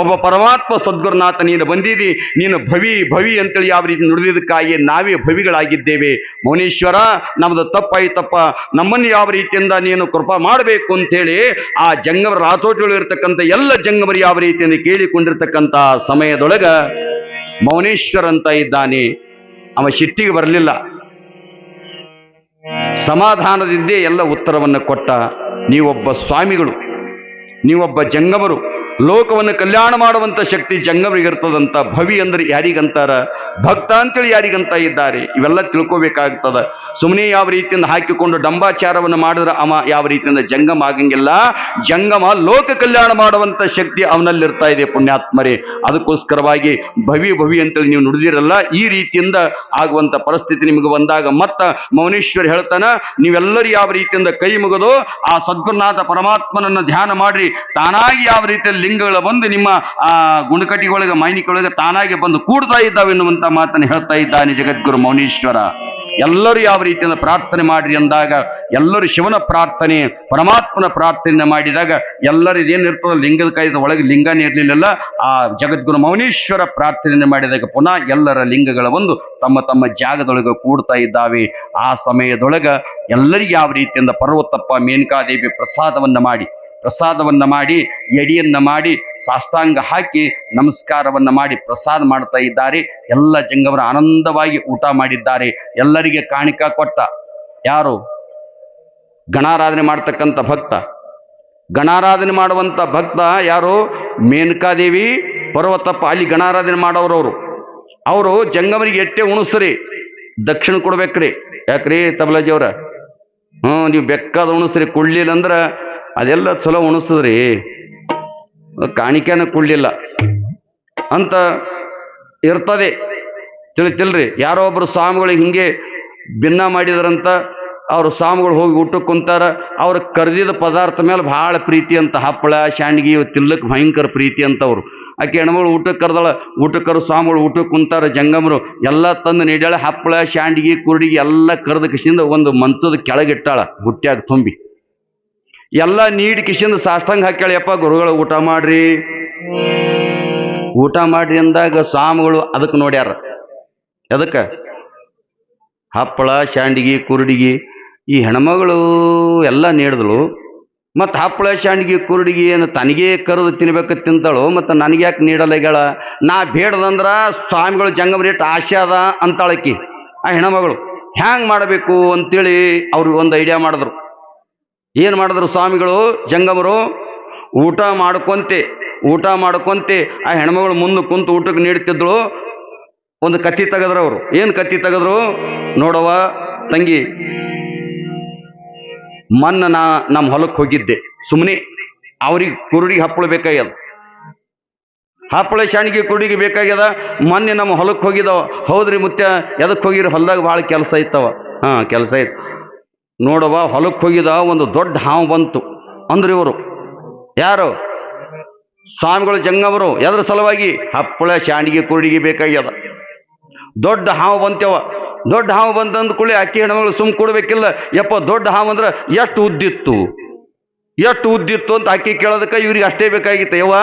ಒಬ್ಬ ಪರಮಾತ್ಮ ಸದ್ಗುರುನಾಥ ನೀನು ಬಂದಿದಿ, ನೀನು ಭವಿ ಅಂತೇಳಿ ಯಾವ ರೀತಿ ನುಡಿದಿದ್ದಕ್ಕಾಗಿ ನಾವೇ ಭವಿಗಳಾಗಿದ್ದೇವೆ. ಮೌನೇಶ್ವರ, ನಮ್ಮದು ತಪ್ಪಾಯ್ತಪ್ಪ, ನಮ್ಮನ್ನು ಯಾವ ರೀತಿಯಿಂದ ನೀನು ಕೃಪಾ ಮಾಡಬೇಕು ಅಂತೇಳಿ ಆ ಜಂಗಮರ ರಾತೋಟಿಗಳು ಇರ್ತಕ್ಕಂಥ ಎಲ್ಲ ಜಂಗಮರು ಯಾವ ರೀತಿಯಿಂದ ಕೇಳಿಕೊಂಡಿರ್ತಕ್ಕಂಥ ಸಮಯದೊಳಗ ಮೌನೇಶ್ವರ ಅಂತ ಇದ್ದಾನೆ. ಅವ ಸಿಟ್ಟಿಗೆ ಬರಲಿಲ್ಲ, ಸಮಾಧಾನದಿಂದೇ ಎಲ್ಲ ಉತ್ತರವನ್ನು ಕೊಟ್ಟ. ನೀವೊಬ್ಬ ಸ್ವಾಮಿಗಳು, ನೀವೊಬ್ಬ ಜಂಗಮರು, ಲೋಕವನ್ನು ಕಲ್ಯಾಣ ಮಾಡುವಂತ ಶಕ್ತಿ ಜಂಗಮರಿಗಿರ್ತದಂತ. ಭವಿ ಅಂದ್ರೆ ಯಾರಿಗಂತಾರ? ಭಕ್ತ ಅಂತೇಳಿ ಯಾರಿಗಂತ ಇದ್ದಾರೆ? ಇವೆಲ್ಲ ತಿಳ್ಕೋಬೇಕಾಗ್ತದ. ಸುಮ್ಮನೆ ಯಾವ ರೀತಿಯಿಂದ ಹಾಕಿಕೊಂಡು ಡಂಬಾಚಾರವನ್ನು ಮಾಡಿದ್ರೆ ಅವ ಯಾವ ರೀತಿಯಿಂದ ಜಂಗಮ ಆಗಂಗಿಲ್ಲ. ಜಂಗಮ ಲೋಕ ಕಲ್ಯಾಣ ಮಾಡುವಂತ ಶಕ್ತಿ ಅವನಲ್ಲಿರ್ತಾ ಇದೆ ಪುಣ್ಯಾತ್ಮರೇ. ಅದಕ್ಕೋಸ್ಕರವಾಗಿ ಭವಿ ಅಂತೇಳಿ ನೀವು ನುಡಿದಿರಲ್ಲ. ಈ ರೀತಿಯಿಂದ ಆಗುವಂತ ಪರಿಸ್ಥಿತಿ ನಿಮಗೆ ಬಂದಾಗ ಮತ್ತ ಮೌನೇಶ್ವರ ಹೇಳ್ತಾನ, ನೀವೆಲ್ಲರೂ ಯಾವ ರೀತಿಯಿಂದ ಕೈ ಮುಗಿದು ಆ ಸದ್ಗುರುನಾಥ ಪರಮಾತ್ಮನನ್ನು ಧ್ಯಾನ ಮಾಡ್ರಿ. ತಾನಾಗಿ ಯಾವ ರೀತಿಯಲ್ಲಿ ಲಿಂಗಗಳ ಬಂದು ನಿಮ್ಮ ಆ ಗುಣಕಟಿಗೊಳಗೆ ಮೈನಿಕೊಳಗೆ ತಾನಾಗಿ ಬಂದು ಕೂಡ್ತಾ ಇದ್ದಾವೆ ಎನ್ನುವಂತ ಮಾತನ್ನು ಹೇಳ್ತಾ ಇದ್ದಾನೆ ಜಗದ್ಗುರು ಮೌನೇಶ್ವರ. ಎಲ್ಲರೂ ಯಾವ ರೀತಿಯಿಂದ ಪ್ರಾರ್ಥನೆ ಮಾಡ್ರಿ ಅಂದಾಗ ಎಲ್ಲರೂ ಶಿವನ ಪ್ರಾರ್ಥನೆ ಪರಮಾತ್ಮನ ಪ್ರಾರ್ಥನೆ ಮಾಡಿದಾಗ ಎಲ್ಲರಿದೇನಿರ್ತದೆ ಲಿಂಗದ ಕಾಯ್ದ ಒಳಗೆ ಲಿಂಗನೇ ಇರಲಿಲ್ಲ. ಆ ಜಗದ್ಗುರು ಮೌನೇಶ್ವರ ಪ್ರಾರ್ಥನೆ ಮಾಡಿದಾಗ ಪುನಃ ಎಲ್ಲರ ಲಿಂಗಗಳ ಒಂದು ತಮ್ಮ ತಮ್ಮ ಜಾಗದೊಳಗೆ ಕೂಡ್ತಾ ಇದ್ದಾವೆ. ಆ ಸಮಯದೊಳಗ ಎಲ್ಲರಿಗೂ ಯಾವ ರೀತಿಯಿಂದ ಪರ್ವತಪ್ಪ ಮೇನಕಾದೇವಿ ಪ್ರಸಾದವನ್ನ ಮಾಡಿ ಎಡಿಯನ್ನ ಮಾಡಿ ಸಾಷ್ಟಾಂಗ ಹಾಕಿ ನಮಸ್ಕಾರವನ್ನ ಮಾಡಿ ಪ್ರಸಾದ ಮಾಡ್ತಾ ಇದ್ದಾರೆ. ಎಲ್ಲ ಜಂಗಮರು ಆನಂದವಾಗಿ ಊಟ ಮಾಡಿದ್ದಾರೆ. ಎಲ್ಲರಿಗೆ ಕಾಣಿಕ ಕೊಟ್ಟ ಯಾರು? ಗಣಾರಾಧನೆ ಮಾಡ್ತಕ್ಕಂಥ ಭಕ್ತ. ಗಣಾರಾಧನೆ ಮಾಡುವಂತ ಭಕ್ತ ಯಾರು? ಮೇನಕಾದೇವಿ, ಪರ್ವತಪ್ಪ. ಅಲ್ಲಿ ಗಣಾರಾಧನೆ ಮಾಡೋರು ಅವರು ಜಂಗಮರಿಗೆ ಎಟ್ಟೆ ಉಣಿಸ್ರಿ, ದಕ್ಷಿಣ ಕೊಡ್ಬೇಕ್ರಿ. ಯಾಕ್ರಿ ತಬಲಾಜಿಯವ್ರ? ನೀವು ಬೆಕ್ಕಾದ ಉಣಿಸ್ರಿ, ಕೊಡ್ಲಿಲ್ಲ ಅಂದ್ರ ಅದೆಲ್ಲ ಚಲೋ ಉಣಿಸ್ತದ್ರಿ, ಕಾಣಿಕೆನ ಕೊಡ್ಲಿಲ್ಲ ಅಂತ ಇರ್ತದೆ. ತಿಳಿತಿಲ್ರಿ? ಯಾರೋ ಒಬ್ರು ಸ್ವಾಮಿಗಳಿಗೆ ಹಿಂಗೆ ಭಿನ್ನ ಮಾಡಿದ್ರಂತ. ಅವ್ರು ಸ್ವಾಮಿಗಳು ಹೋಗಿ ಊಟಕ್ಕೆ ಕುಂತಾರ. ಅವ್ರು ಕರೆದಿದ ಪದಾರ್ಥ ಮೇಲೆ ಬಹಳ ಪ್ರೀತಿ ಅಂತ. ಹಪ್ಪಳ ಶಾಂಡ್ಗಿ ತಿಲ್ಲಕ್ಕೆ ಭಯಂಕರ ಪ್ರೀತಿ ಅಂತ. ಅವರು ಆಕೆ ಹೆಣ್ಮಗಳು ಊಟಕ್ಕೆ ಕರೆದಳ. ಊಟಕ್ಕೆ ಕರೆದು ಸ್ವಾಮಿಗಳು ಊಟಕ್ಕೆ ಕುಂತಾರ. ಜಂಗಮರು ಎಲ್ಲ ತಂದು ನೀಡ್ಯಾಳ. ಹಪ್ಪಳ ಶಾಂಡ್ಗಿ ಕುರುಡಿಗೆ ಎಲ್ಲ ಕರೆದ ಕಿಶಿಂದ ಒಂದು ಮಂಚದ ಕೆಳಗಿಟ್ಟಾಳ, ಬುಟ್ಟ್ಯಾಗ ತುಂಬಿ ಎಲ್ಲ ನೀಡಿ ಕಿಶಿಂದ ಸಾಷ್ಟಾಂಗ ಹಾಕ್ಯಾಳಪ್ಪ, ಗುರುಗಳು ಊಟ ಮಾಡ್ರಿ ಅಂದಾಗ ಸ್ವಾಮಿಗಳು ಅದಕ್ಕೆ ನೋಡ್ಯಾರ. ಅದಕ್ಕೆ ಹಪ್ಪಳ ಶಾಂಡ್ಗಿ ಕುರುಡಿಗಿ ಈ ಹೆಣ್ಮಗಳು ಎಲ್ಲ ನೀಡಿದಳು. ಮತ್ತು ಹಪ್ಪಳ ಶಾಂಡ್ಗಿ ಕುರುಡಿಗಿ ಏನು ತನಗೇ ಕರೆದು ತಿನ್ಬೇಕು ತಿಂತಾಳು, ಮತ್ತು ನನಗೆ ಯಾಕೆ ನೀಡಲ್ಲ? ನಾ ಬೇಡದಂದ್ರ ಸ್ವಾಮಿಗಳು ಜಂಗಮರಿ ಇಟ್ಟು ಆಶೆ ಅದ ಅಂತಾಳಕಿ. ಆ ಹೆಣ್ಮಗಳು ಹ್ಯಾಂಗ್ ಮಾಡಬೇಕು ಅಂತೇಳಿ ಅವ್ರು ಒಂದು ಐಡಿಯಾ ಮಾಡಿದ್ರು. ಏನು ಮಾಡಿದ್ರು ಸ್ವಾಮಿಗಳು? ಜಂಗಮರು ಊಟ ಮಾಡ್ಕೊಂತೆ ಆ ಹೆಣ್ಮಗಳು ಮುಂದೆ ಕುಂತು ಊಟಕ್ಕೆ ನೀಡ್ತಿದ್ಳು. ಒಂದು ಕತ್ತಿ ತೆಗೆದ್ರು ಅವರು. ಏನು ಕತ್ತಿ ತೆಗೆದ್ರು? ನೋಡವ್ವ ತಂಗಿ, ಮೊನ್ನೆ ನಮ್ಮ ಹೊಲಕ್ಕೆ ಹೋಗಿದ್ದೆ. ಸುಮ್ಮನೆ ಅವ್ರಿಗೆ ಕುರುಡಿಗೆ ಹಪ್ಪಳ ಬೇಕಾಗ್ಯದ, ಹಪ್ಪಳ ಶಾಣಿಗೆ ಕುರುಡಿಗೆ ಬೇಕಾಗ್ಯದ. ಮೊನ್ನೆ ನಮ್ಮ ಹೊಲಕ್ಕೆ ಹೋಗಿದವ. ಹೌದ್ರಿ ಮುತ್ಯ, ಎದಕ್ಕೆ ಹೋಗಿರಿ? ಹೊಲದಾಗ ಭಾಳ ಕೆಲಸ ಇತ್ತವ. ಕೆಲಸ ಇತ್ತು. ನೋಡವ ಹೊಲಕ್ಕೆ ಹೋಗಿದ, ಒಂದು ದೊಡ್ಡ ಹಾವು ಬಂತು ಅಂದ್ರು ಇವರು. ಯಾರು? ಸ್ವಾಮಿಗಳು ಜಂಗಮರು. ಎದ್ರ ಸಲುವಾಗಿ? ಹಪ್ಪಳ ಶಾಂಡಿಗೆ ಕುರುಡಿಗೆ ಬೇಕಾಗ್ಯದ. ದೊಡ್ಡ ಹಾವು ಬಂತವ. ದೊಡ್ಡ ಹಾವು ಬಂತಂದ ಕೂಡಲೇ ಅಕ್ಕಿ ಹೆಣ್ಮಗಳು ಕೊಡ್ಬೇಕಿಲ್ಲ. ಯಪ್ಪ, ದೊಡ್ಡ ಹಾವು ಅಂದ್ರೆ ಎಷ್ಟು ಉದ್ದಿತ್ತು ಅಂತ ಅಕ್ಕಿ ಕೇಳೋದಕ್ಕೆ ಇವ್ರಿಗೆ ಅಷ್ಟೇ ಬೇಕಾಗಿತ್ತು. ಯವ್ವ,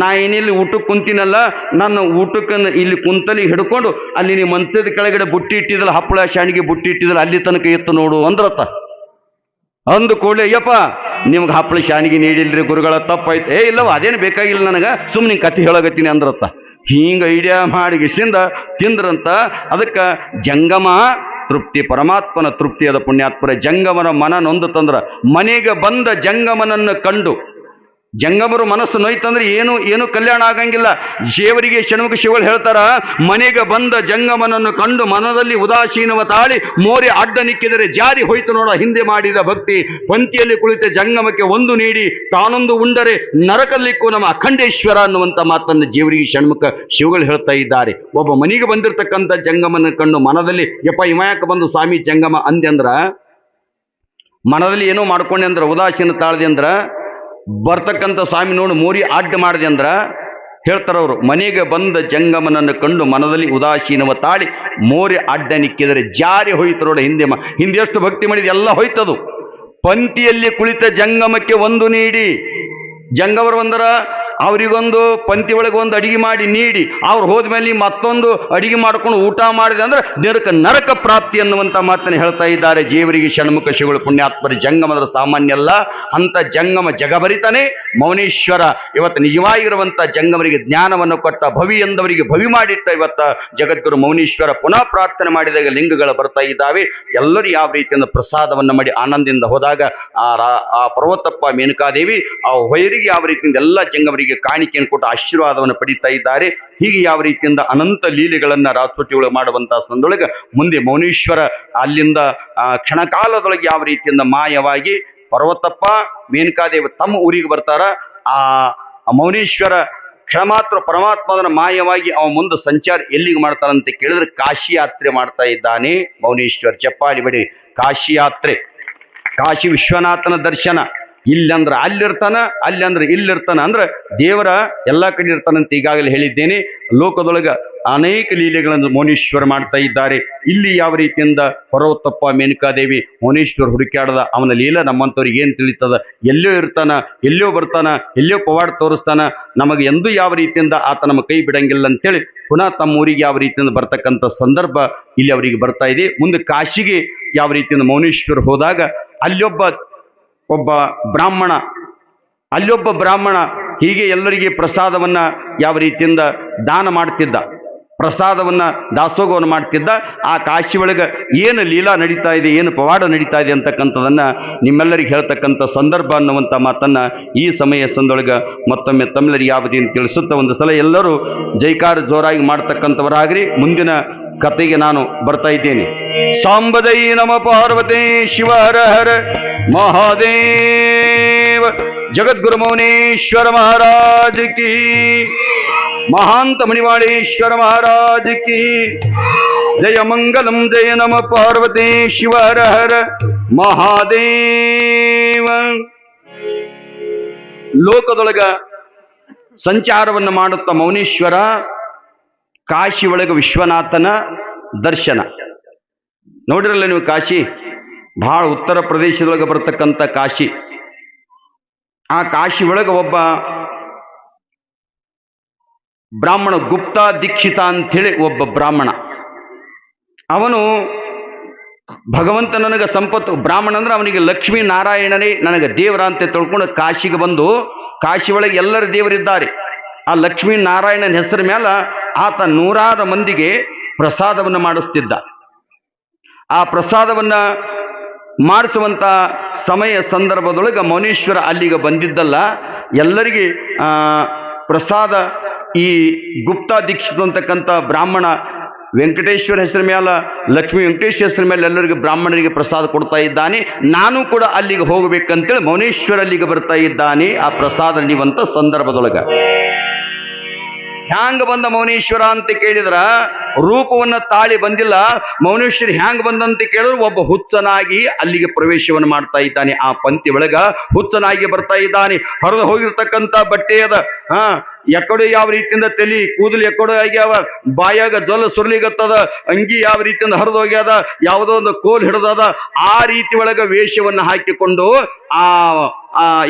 ನಾ ಏನಿಲ್ಲಿ ಊಟಕ್ಕೆ ಕುಂತೀನಲ್ಲ, ನನ್ನ ಊಟಕ್ಕೆ ಇಲ್ಲಿ ಕುಂತಲಿ ಹಿಡ್ಕೊಂಡು ಅಲ್ಲಿ ನೀವು ಮಂಚದ ಕೆಳಗಡೆ ಬುಟ್ಟಿ ಇಟ್ಟಿದ್ದಲ್ಲ, ಹಪ್ಪಳ ಶಾಣಿಗೆ ಬುಟ್ಟಿ ಇಟ್ಟಿದ್ದಲ್ಲ, ಅಲ್ಲಿ ತನಕ ಇತ್ತು ನೋಡು ಅಂದ್ರತ್ತ. ಅಂದು ಕೂಡಲೇ ಯಪ್ಪ, ನಿಮ್ಗೆ ಹಪ್ಪಳ ಶಾಣಿಗೆ ನೀಡಿಲ್ರಿ ಗುರುಗಳ, ತಪ್ಪಾಯ್ತು. ಇಲ್ಲವ, ಅದೇನು ಬೇಕಾಗಿಲ್ಲ ನನಗೆ, ಸುಮ್ಮನೆ ಕತ್ತಿ ಹೇಳಗತ್ತೀನಿ ಅಂದ್ರತ್ತ. ಹಿಂಗ ಐಡಿಯಾ ಮಾಡಿ ಗಿಸಿಂದ ತಿಂದ್ರಂತ. ಅದಕ್ಕೆ ಜಂಗಮ ತೃಪ್ತಿ, ಪರಮಾತ್ಮನ ತೃಪ್ತಿ ಅದ ಪುಣ್ಯಾತ್ಮರ. ಜಂಗಮನ ಮನ ನೊಂದು ತಂದ್ರ ಮನೆಗೆ ಬಂದ ಜಂಗಮನನ್ನು ಕಂಡು, ಜಂಗಮರು ಮನಸ್ಸು ನೋಯ್ತಂದ್ರೆ ಏನು ಕಲ್ಯಾಣ ಆಗಂಗಿಲ್ಲ. ದೇವರಿಗೆ ಷಣ್ಮುಖ ಶಿವಗಳು ಹೇಳ್ತಾರ, ಮನೆಗೆ ಬಂದ ಜಂಗಮನನ್ನು ಕಂಡು ಮನದಲ್ಲಿ ಉದಾಸೀನವ ತಾಳಿ ಮೋರೆ ಅಡ್ಡ ನಿಕ್ಕಿದರೆ ಜಾರಿ ಹೋಯ್ತು ನೋಡ ಹಿಂದೆ ಮಾಡಿದ ಭಕ್ತಿ. ಪಂಕ್ತಿಯಲ್ಲಿ ಕುಳಿತ ಜಂಗಮಕ್ಕೆ ಒಂದು ನೀಡಿ ತಾನೊಂದು ಉಂಡರೆ ನರಕಲ್ಲಿಕ್ಕೂ ನಮ್ಮ ಅಖಂಡೇಶ್ವರ ಅನ್ನುವಂಥ ಮಾತನ್ನು ದೇವರಿಗೆ ಷಣ್ಮುಖ ಶಿವಗಳು ಹೇಳ್ತಾ ಇದ್ದಾರೆ. ಒಬ್ಬ ಮನೆಗೆ ಬಂದಿರತಕ್ಕಂಥ ಜಂಗಮನ ಕಂಡು ಮನದಲ್ಲಿ ಯಪ್ಪ ಇಮಾಯಕ ಬಂದು ಸ್ವಾಮಿ ಜಂಗಮ ಅಂದೆ ಅಂದ್ರ, ಮನದಲ್ಲಿ ಏನೋ ಮಾಡ್ಕೊಂಡೆ ಅಂದ್ರ, ಉದಾಸೀನ ತಾಳ್ದೆ ಅಂದ್ರ, ಬರ್ತಕ್ಕಂಥ ಸ್ವಾಮಿ ನೋಡು ಮೋರಿ ಅಡ್ಡ ಮಾಡಿದೆ ಅಂದ್ರ ಹೇಳ್ತಾರ ಅವರು, ಮನೆಗೆ ಬಂದ ಜಂಗಮನನ್ನು ಕಂಡು ಮನದಲ್ಲಿ ಉದಾಸೀನವ ತಾಳಿ ಮೋರಿ ಅಡ್ಡ ನಿಕ್ಕಿದರೆ ಜಾರಿ ಹೋಯ್ತು ನೋಡ ಹಿಂದೆ ಎಷ್ಟು ಭಕ್ತಿ ಮಾಡಿದ ಎಲ್ಲ ಹೋಯ್ತದು. ಪಂಕ್ತಿಯಲ್ಲಿ ಕುಳಿತ ಜಂಗಮಕ್ಕೆ ಒಂದು ನೀಡಿ, ಜಂಗಮರು ಬಂದರ ಅವರಿಗೊಂದು ಪಂಕ್ತಿ ಒಳಗೆ ಒಂದು ಅಡಿಗೆ ಮಾಡಿ ನೀಡಿ ಅವ್ರು ಹೋದ್ಮೇಲೆ ಮತ್ತೊಂದು ಅಡಿಗೆ ಮಾಡ್ಕೊಂಡು ಊಟ ಮಾಡಿದೆ ಅಂದ್ರೆ ನರಕ ಪ್ರಾಪ್ತಿ ಅನ್ನುವಂಥ ಮಾತನ್ನು ಹೇಳ್ತಾ ಇದ್ದಾರೆ ಜೇವರಿಗೆ ಷಣ್ಮುಖ ಶಿವಗಳು ಪುಣ್ಯಾತ್ಮರು. ಜಂಗಮದ್ರ ಸಾಮಾನ್ಯ ಅಲ್ಲ, ಅಂತ ಜಂಗಮ ಜಗಭರಿತನೇ ಮೌನೇಶ್ವರ. ಇವತ್ತು ನಿಜವಾಗಿರುವಂಥ ಜಂಗಮರಿಗೆ ಜ್ಞಾನವನ್ನು ಕೊಟ್ಟ, ಭವಿ ಎಂದವರಿಗೆ ಭವಿ ಮಾಡಿಟ್ಟ ಇವತ್ತ ಜಗದ್ಗುರು ಮೌನೇಶ್ವರ. ಪುನಃ ಪ್ರಾರ್ಥನೆ ಮಾಡಿದಾಗ ಲಿಂಗಗಳು ಬರ್ತಾ ಇದ್ದಾವೆ. ಎಲ್ಲರೂ ಯಾವ ರೀತಿಯಿಂದ ಪ್ರಸಾದವನ್ನು ಮಾಡಿ ಆನಂದದಿಂದ ಹೋದಾಗ ಆ ಪರ್ವತಪ್ಪ ಮೇನಕಾದೇವಿ ಆ ಹೊಯರಿಗೆ ಯಾವ ರೀತಿಯಿಂದ ಎಲ್ಲ ಜಂಗಮರಿಗೆ ಕಾಣಿಕೆಯನ್ನು ಕೊಟ್ಟು ಆಶೀರ್ವಾದವನ್ನು ಪಡೀತಾ ಇದ್ದಾರೆ. ಹೀಗೆ ಯಾವ ರೀತಿಯಿಂದ ಅನಂತ ಲೀಲೆಗಳನ್ನ ರಾತ್ಸೊಟ್ಟಿಗಳು ಮಾಡುವಂತಹ ಸಂದೊಳಗೆ ಮುಂದೆ ಮೌನೇಶ್ವರ ಅಲ್ಲಿಂದ ಕ್ಷಣಕಾಲದೊಳಗೆ ಯಾವ ರೀತಿಯಿಂದ ಮಾಯವಾಗಿ ಪರ್ವತಪ್ಪ ಮೇನಕಾದೇವಿ ತಮ್ಮ ಊರಿಗೆ ಬರ್ತಾರ. ಆ ಮೌನೇಶ್ವರ ಕ್ಷಣಮಾತ್ರ ಪರಮಾತ್ಮನ ಮಾಯವಾಗಿ ಅವ ಮುಂದೆ ಸಂಚಾರ ಎಲ್ಲಿಗೆ ಮಾಡ್ತಾರಂತ ಕೇಳಿದ್ರೆ ಕಾಶಿ ಯಾತ್ರೆ ಮಾಡ್ತಾ ಇದ್ದಾನೆ ಮೌನೇಶ್ವರ. ಚಪ್ಪಾಳಿ ಬಡಿ. ಕಾಶಿ ಯಾತ್ರೆ, ಕಾಶಿ ವಿಶ್ವನಾಥನ ದರ್ಶನ. ಇಲ್ಲಂದ್ರೆ ಅಲ್ಲಿರ್ತಾನ, ಅಲ್ಲಂದ್ರೆ ಇಲ್ಲಿರ್ತಾನ. ಅಂದ್ರೆ ದೇವರ ಎಲ್ಲ ಕಡೆ ಇರ್ತಾನಂತ ಈಗಾಗಲೇ ಹೇಳಿದ್ದೇನೆ. ಲೋಕದೊಳಗ ಅನೇಕ ಲೀಲೆಗಳನ್ನು ಮೌನೇಶ್ವರ ಮಾಡ್ತಾ ಇದ್ದಾರೆ. ಇಲ್ಲಿ ಯಾವ ರೀತಿಯಿಂದ ಪರ್ವತಪ್ಪ ಮೇನಕಾದೇವಿ ಮೌನೇಶ್ವರ ಹುಡುಕಾಡದ ಅವನ ಲೀಲ ನಮ್ಮಂಥವ್ರಿಗೆ ಏನು ತಿಳಿತದ. ಎಲ್ಲೋ ಇರ್ತಾನ, ಎಲ್ಲೋ ಬರ್ತಾನ, ಎಲ್ಲೋ ಪವಾಡ ತೋರಿಸ್ತಾನ. ನಮಗೆ ಎಂದೂ ಯಾವ ರೀತಿಯಿಂದ ಆತ ನಮ್ಮ ಕೈ ಬಿಡಂಗಿಲ್ಲ ಅಂತೇಳಿ ಪುನಃ ತಮ್ಮ ಊರಿಗೆ ಯಾವ ರೀತಿಯಿಂದ ಬರ್ತಕ್ಕಂಥ ಸಂದರ್ಭ ಇಲ್ಲಿ ಅವರಿಗೆ ಬರ್ತಾ ಇದೆ. ಮುಂದೆ ಕಾಶಿಗೆ ಯಾವ ರೀತಿಯಿಂದ ಮೌನೇಶ್ವರ ಹೋದಾಗ ಒಬ್ಬ ಬ್ರಾಹ್ಮಣ ಹೀಗೆ ಎಲ್ಲರಿಗೆ ಪ್ರಸಾದವನ್ನ ಯಾವ ರೀತಿಯಿಂದ ದಾನ ಮಾಡ್ತಿದ್ದ, ಪ್ರಸಾದವನ್ನ ದಾಸೋಗವನ್ನು ಮಾಡ್ತಿದ್ದ. ಆ ಕಾಶಿ ಒಳಗೆ ಏನು ಲೀಲಾ ನಡೀತಾ ಇದೆ, ಏನು ಪವಾಡ ನಡೀತಾ ಇದೆ ಅಂತಕ್ಕಂಥದನ್ನ ನಿಮ್ಮೆಲ್ಲರಿಗೆ ಹೇಳ್ತಕ್ಕಂಥ ಸಂದರ್ಭ ಅನ್ನುವಂಥ ಮಾತನ್ನ ಈ ಸಮಯ ಸಂದೊಳಗೆ ಮತ್ತೊಮ್ಮೆ ತಮ್ಮೆಲ್ಲರಿಗೆ ಯಾವ ರೀತಿ ತಿಳಿಸುತ್ತಾ ಒಂದು ಸಲ ಎಲ್ಲರೂ ಜೈಕಾರ ಜೋರಾಗಿ ಮಾಡ್ತಕ್ಕಂಥವರಾಗ್ರಿ. ಮುಂದಿನ ಕತೆಗೆ ನಾನು ಬರ್ತಾ ಇದ್ದೇನೆ. ಸಾಂಬದೈ ನಮ ಪಾರ್ವತೇ ಶಿವ ಹರ ಹರ ಮಹಾದೇವ. ಜಗದ್ಗುರು ಮೌನೇಶ್ವರ ಮಹಾರಾಜ ಕಿ, ಮಹಾಂತ ಮಣಿವಾಳೇಶ್ವರ ಮಹಾರಾಜ ಕಿ ಜಯ. ಮಂಗಲಂ ಜಯ ನಮ ಪಾರ್ವತೇ ಶಿವ ಹರ ಹರ ಮಹಾದೇವ. ಲೋಕದೊಳಗ ಸಂಚಾರವನ್ನು ಮಾಡುತ್ತ ಮೌನೇಶ್ವರ ಕಾಶಿ ಒಳಗೆ ವಿಶ್ವನಾಥನ ದರ್ಶನ ನೋಡಿರಲ್ಲ ನೀವು. ಕಾಶಿ ಬಹಳ ಉತ್ತರ ಪ್ರದೇಶದೊಳಗೆ ಬರ್ತಕ್ಕಂಥ ಕಾಶಿ. ಆ ಕಾಶಿ ಒಳಗೆ ಒಬ್ಬ ಬ್ರಾಹ್ಮಣ, ಗುಪ್ತ ದೀಕ್ಷಿತ ಅಂಥೇಳಿ ಒಬ್ಬ ಬ್ರಾಹ್ಮಣ. ಅವನು ಭಗವಂತ ನನಗೆ ಸಂಪತ್ತು, ಬ್ರಾಹ್ಮಣ ಅಂದ್ರೆ ಅವನಿಗೆ ಲಕ್ಷ್ಮೀ ನಾರಾಯಣನೇ ನನಗೆ ದೇವರ ಅಂತ ತಿಳ್ಕೊಂಡು ಕಾಶಿಗೆ ಬಂದು, ಕಾಶಿ ಒಳಗೆ ಎಲ್ಲರ ದೇವರಿದ್ದಾರೆ. ಆ ಲಕ್ಷ್ಮೀ ನಾರಾಯಣನ ಹೆಸರ ಮೇಲೆ ಆತ ನೂರಾರು ಮಂದಿಗೆ ಪ್ರಸಾದವನ್ನು ಮಾಡಿಸ್ತಿದ್ದ. ಆ ಪ್ರಸಾದವನ್ನ ಮಾಡಿಸುವಂತ ಸಮಯ ಸಂದರ್ಭದೊಳಗೆ ಮೌನೇಶ್ವರ ಅಲ್ಲಿಗೆ ಬಂದಿದ್ದಲ್ಲ, ಎಲ್ಲರಿಗೆ ಪ್ರಸಾದ ಈ ಗುಪ್ತಾ ದೀಕ್ಷಿತ ಅಂತಕ್ಕಂಥ ಬ್ರಾಹ್ಮಣ ವೆಂಕಟೇಶ್ವರ ಹೆಸರ ಮೇಲೆ, ಲಕ್ಷ್ಮೀ ವೆಂಕಟೇಶ್ವರ ಹೆಸರ ಮೇಲೆ ಎಲ್ಲರಿಗೆ ಬ್ರಾಹ್ಮಣರಿಗೆ ಪ್ರಸಾದ ಕೊಡ್ತಾ ಇದ್ದಾನೆ. ನಾನು ಕೂಡ ಅಲ್ಲಿಗೆ ಹೋಗಬೇಕಂತೇಳಿ ಮೌನೇಶ್ವರ ಅಲ್ಲಿಗೆ ಬರ್ತಾ ಇದ್ದಾನೆ. ಆ ಪ್ರಸಾದ ನೀಡುವಂಥ ಸಂದರ್ಭದೊಳಗೆ ಹ್ಯಾಂಗ ಬಂದ ಮೌನೇಶ್ವರ ಅಂತ ಕೇಳಿದ್ರ ರೂಪವನ್ನ ತಾಳಿ ಬಂದಿಲ್ಲ. ಮೌನೇಶ್ವರ ಹ್ಯಾಂಗ ಬಂದಂತ ಕೇಳಿದ್ರು ಒಬ್ಬ ಹುಚ್ಚನಾಗಿ ಅಲ್ಲಿಗೆ ಪ್ರವೇಶವನ್ನು ಮಾಡ್ತಾ ಇದ್ದಾನೆ. ಆ ಪಂಕ್ತಿ ಒಳಗ ಹುಚ್ಚನಾಗಿ ಬರ್ತಾ ಇದ್ದಾನೆ. ಹರಿದು ಹೋಗಿರ್ತಕ್ಕಂಥ ಬಟ್ಟೆ ಅದ, ಎಕ್ಕಡೆ ಯಾವ ರೀತಿಯಿಂದ ತಲಿ ಕೂದಲು ಎಕ್ಕಡೆ ಆಗ್ಯಾವ, ಬಾಯಾಗ ಜೊಲ್ಲ ಸುರ್ಲಿಗತ್ತದ, ಅಂಗಿ ಯಾವ ರೀತಿಯಿಂದ ಹರಿದು ಹೋಗ್ಯದ, ಯಾವುದೋ ಒಂದು ಕೋಲ್ ಹಿಡಿದದ. ಆ ರೀತಿ ಒಳಗ ವೇಷವನ್ನು ಹಾಕಿಕೊಂಡು